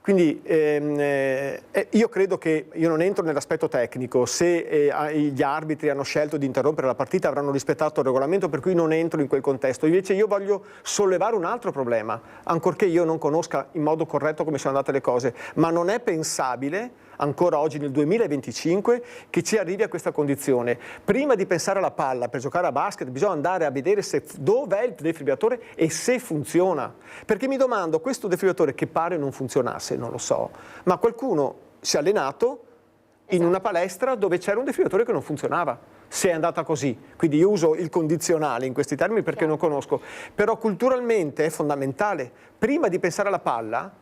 Quindi io credo che, io non entro nell'aspetto tecnico, se gli arbitri hanno scelto di interrompere la partita avranno rispettato il regolamento, per cui non entro in quel contesto. Invece io voglio sollevare un altro problema, ancorché io non conosca in modo corretto come sono andate le cose, ma non è pensabile ancora oggi nel 2025 che ci arrivi a questa condizione. Prima di pensare alla palla per giocare a basket bisogna andare a vedere dov'è il defibrillatore e se funziona. Perché mi domando, questo defibrillatore che pare non funzionasse, non lo so, ma qualcuno si è allenato in una palestra dove c'era un defibrillatore che non funzionava. Se è andata così, quindi io uso il condizionale in questi termini perché non conosco, però culturalmente è fondamentale. Prima di pensare alla palla,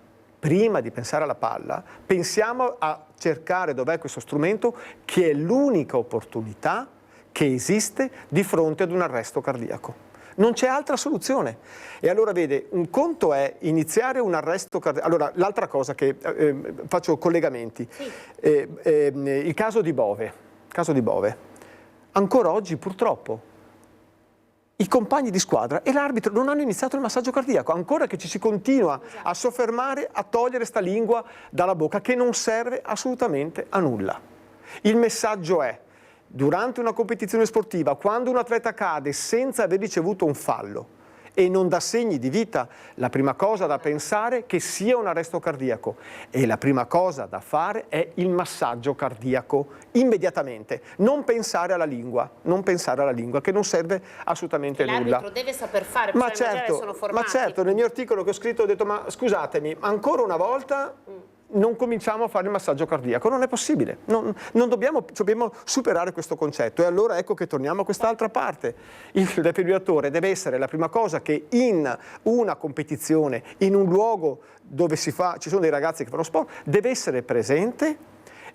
pensiamo a cercare dov'è questo strumento che è l'unica opportunità che esiste di fronte ad un arresto cardiaco. Non c'è altra soluzione. E allora vede, un conto è iniziare un arresto cardiaco. Allora, l'altra cosa che faccio collegamenti, il caso di Bove. Ancora oggi purtroppo i compagni di squadra e l'arbitro non hanno iniziato il massaggio cardiaco, ancora che ci si continua a soffermare, a togliere sta lingua dalla bocca che non serve assolutamente a nulla. Il messaggio è, durante una competizione sportiva, quando un atleta cade senza aver ricevuto un fallo e non dà segni di vita, la prima cosa da pensare è che sia un arresto cardiaco e la prima cosa da fare è il massaggio cardiaco immediatamente. Non pensare alla lingua che non serve assolutamente nulla. L'arbitro deve saper fare, ma sono formati. Ma certo, nel mio articolo che ho scritto ho detto, ma scusatemi, ancora una volta non cominciamo a fare il massaggio cardiaco, non è possibile, non dobbiamo superare questo concetto. E allora ecco che torniamo a quest'altra parte. Il defibrillatore deve essere la prima cosa che in una competizione, in un luogo dove ci sono dei ragazzi che fanno sport, deve essere presente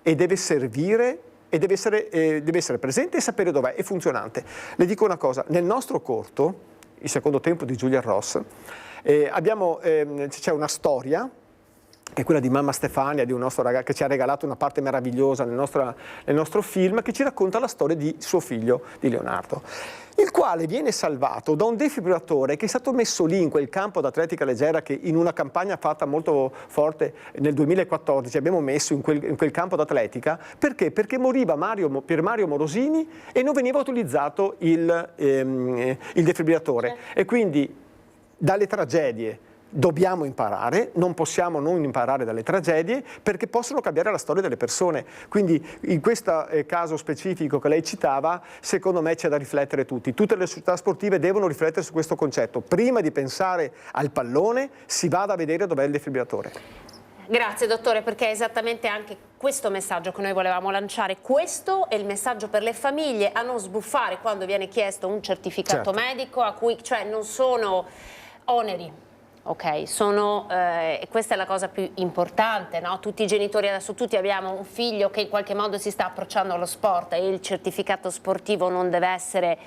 e deve servire e deve essere presente e sapere dov'è, è funzionante. Le dico una cosa, nel nostro corto, il secondo tempo di Julia Ross, c'è una storia, che è quella di mamma Stefania, di un nostro ragazzo che ci ha regalato una parte meravigliosa nel nostro film, che ci racconta la storia di suo figlio, di Leonardo, il quale viene salvato da un defibrillatore che è stato messo lì in quel campo d'atletica leggera che in una campagna fatta molto forte nel 2014 abbiamo messo in quel campo d'atletica. Perché? Perché moriva Pier Mario Morosini e non veniva utilizzato il defibrillatore. E quindi dalle tragedie dobbiamo imparare, non possiamo non imparare dalle tragedie perché possono cambiare la storia delle persone. Quindi in questo caso specifico che lei citava, secondo me c'è da riflettere tutti. Tutte le società sportive devono riflettere su questo concetto. Prima di pensare al pallone si vada a vedere dov'è il defibrillatore. Grazie dottore, perché è esattamente anche questo messaggio che noi volevamo lanciare. Questo è il messaggio per le famiglie, a non sbuffare quando viene chiesto un certificato medico, a cui, cioè non sono oneri. ok? E questa è la cosa più importante, no? Tutti i genitori adesso, tutti abbiamo un figlio che in qualche modo si sta approcciando allo sport e il certificato sportivo non deve essere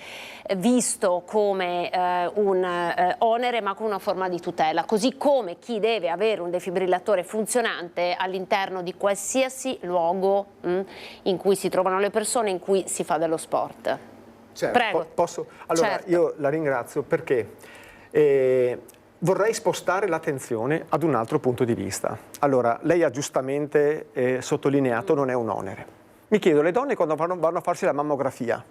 visto come un onere ma come una forma di tutela, così come chi deve avere un defibrillatore funzionante all'interno di qualsiasi luogo in cui si trovano le persone, in cui si fa dello sport. Certo, Prego. Posso? Allora, Certo. io la ringrazio perché vorrei spostare l'attenzione ad un altro punto di vista. Allora, lei ha giustamente sottolineato non è un onere. Mi chiedo, le donne quando vanno a farsi la mammografia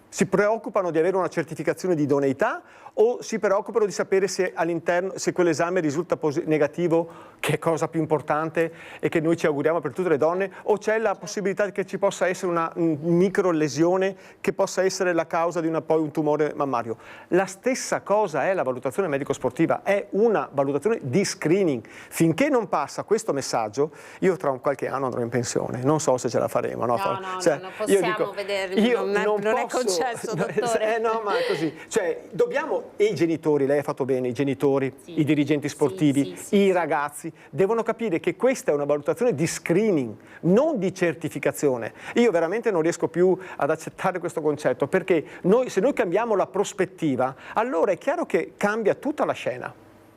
si preoccupano di avere una certificazione di idoneità o si preoccupano di sapere se all'interno, se quell'esame risulta negativo, che è cosa più importante e che noi ci auguriamo per tutte le donne, o c'è la possibilità che ci possa essere una micro lesione che possa essere la causa di poi un tumore mammario? La stessa cosa è la valutazione medico-sportiva, è una valutazione di screening. Finché non passa questo messaggio, io tra qualche anno andrò in pensione, non so se ce la faremo. No, non possiamo vederli, non è concesso, dottore. No, ma è così. Cioè, dobbiamo, e i genitori, lei ha fatto bene, i genitori, i dirigenti sportivi, i ragazzi, devono capire che questa è una valutazione di screening, non di certificazione. Io veramente non riesco più ad accettare questo concetto, perché se noi cambiamo la prospettiva, allora è chiaro che cambia tutta la scena.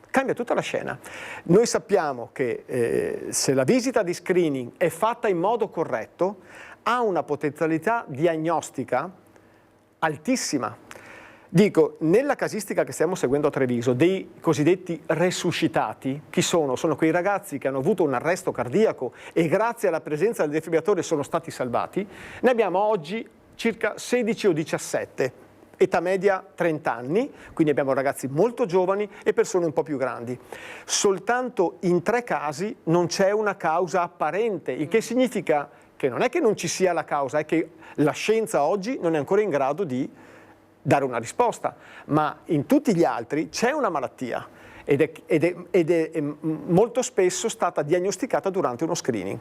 Cambia tutta la scena. Noi sappiamo che se la visita di screening è fatta in modo corretto, ha una potenzialità diagnostica altissima. Dico, nella casistica che stiamo seguendo a Treviso, dei cosiddetti resuscitati, chi sono? Sono quei ragazzi che hanno avuto un arresto cardiaco e grazie alla presenza del defibrillatore sono stati salvati. Ne abbiamo oggi circa 16 o 17, età media 30 anni, quindi abbiamo ragazzi molto giovani e persone un po' più grandi. Soltanto in 3 casi non c'è una causa apparente, il che significa che non è che non ci sia la causa, è che la scienza oggi non è ancora in grado di dare una risposta, ma in tutti gli altri c'è una malattia ed è molto spesso stata diagnosticata durante uno screening.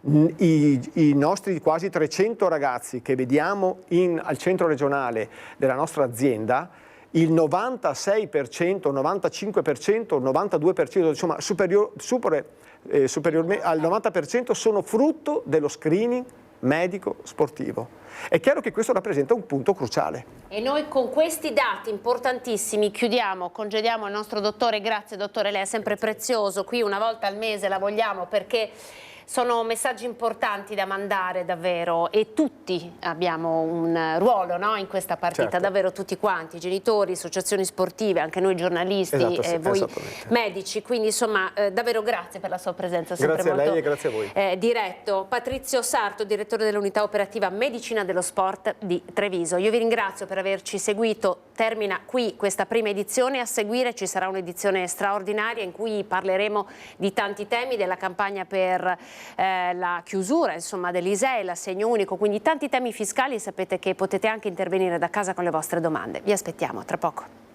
I nostri quasi 300 ragazzi che vediamo al centro regionale della nostra azienda, il 96%, 95%, 92%, insomma superiormente al 90% sono frutto dello screening medico sportivo. È chiaro che questo rappresenta un punto cruciale. E noi con questi dati importantissimi chiudiamo, congediamo il nostro dottore. Grazie dottore, lei è sempre prezioso, qui una volta al mese la vogliamo perché sono messaggi importanti da mandare davvero e tutti abbiamo un ruolo, no, in questa partita, certo. Davvero tutti quanti, genitori, associazioni sportive, anche noi giornalisti, voi medici, quindi insomma davvero grazie per la sua presenza. Grazie a lei e grazie a voi. Diretto. Patrizio Sarto, direttore dell'unità operativa Medicina dello Sport di Treviso. Io vi ringrazio per averci seguito, termina qui questa prima edizione, a seguire ci sarà un'edizione straordinaria in cui parleremo di tanti temi, della campagna per la chiusura dell'ISEE, l'assegno unico, quindi tanti temi fiscali. Sapete che potete anche intervenire da casa con le vostre domande. Vi aspettiamo tra poco.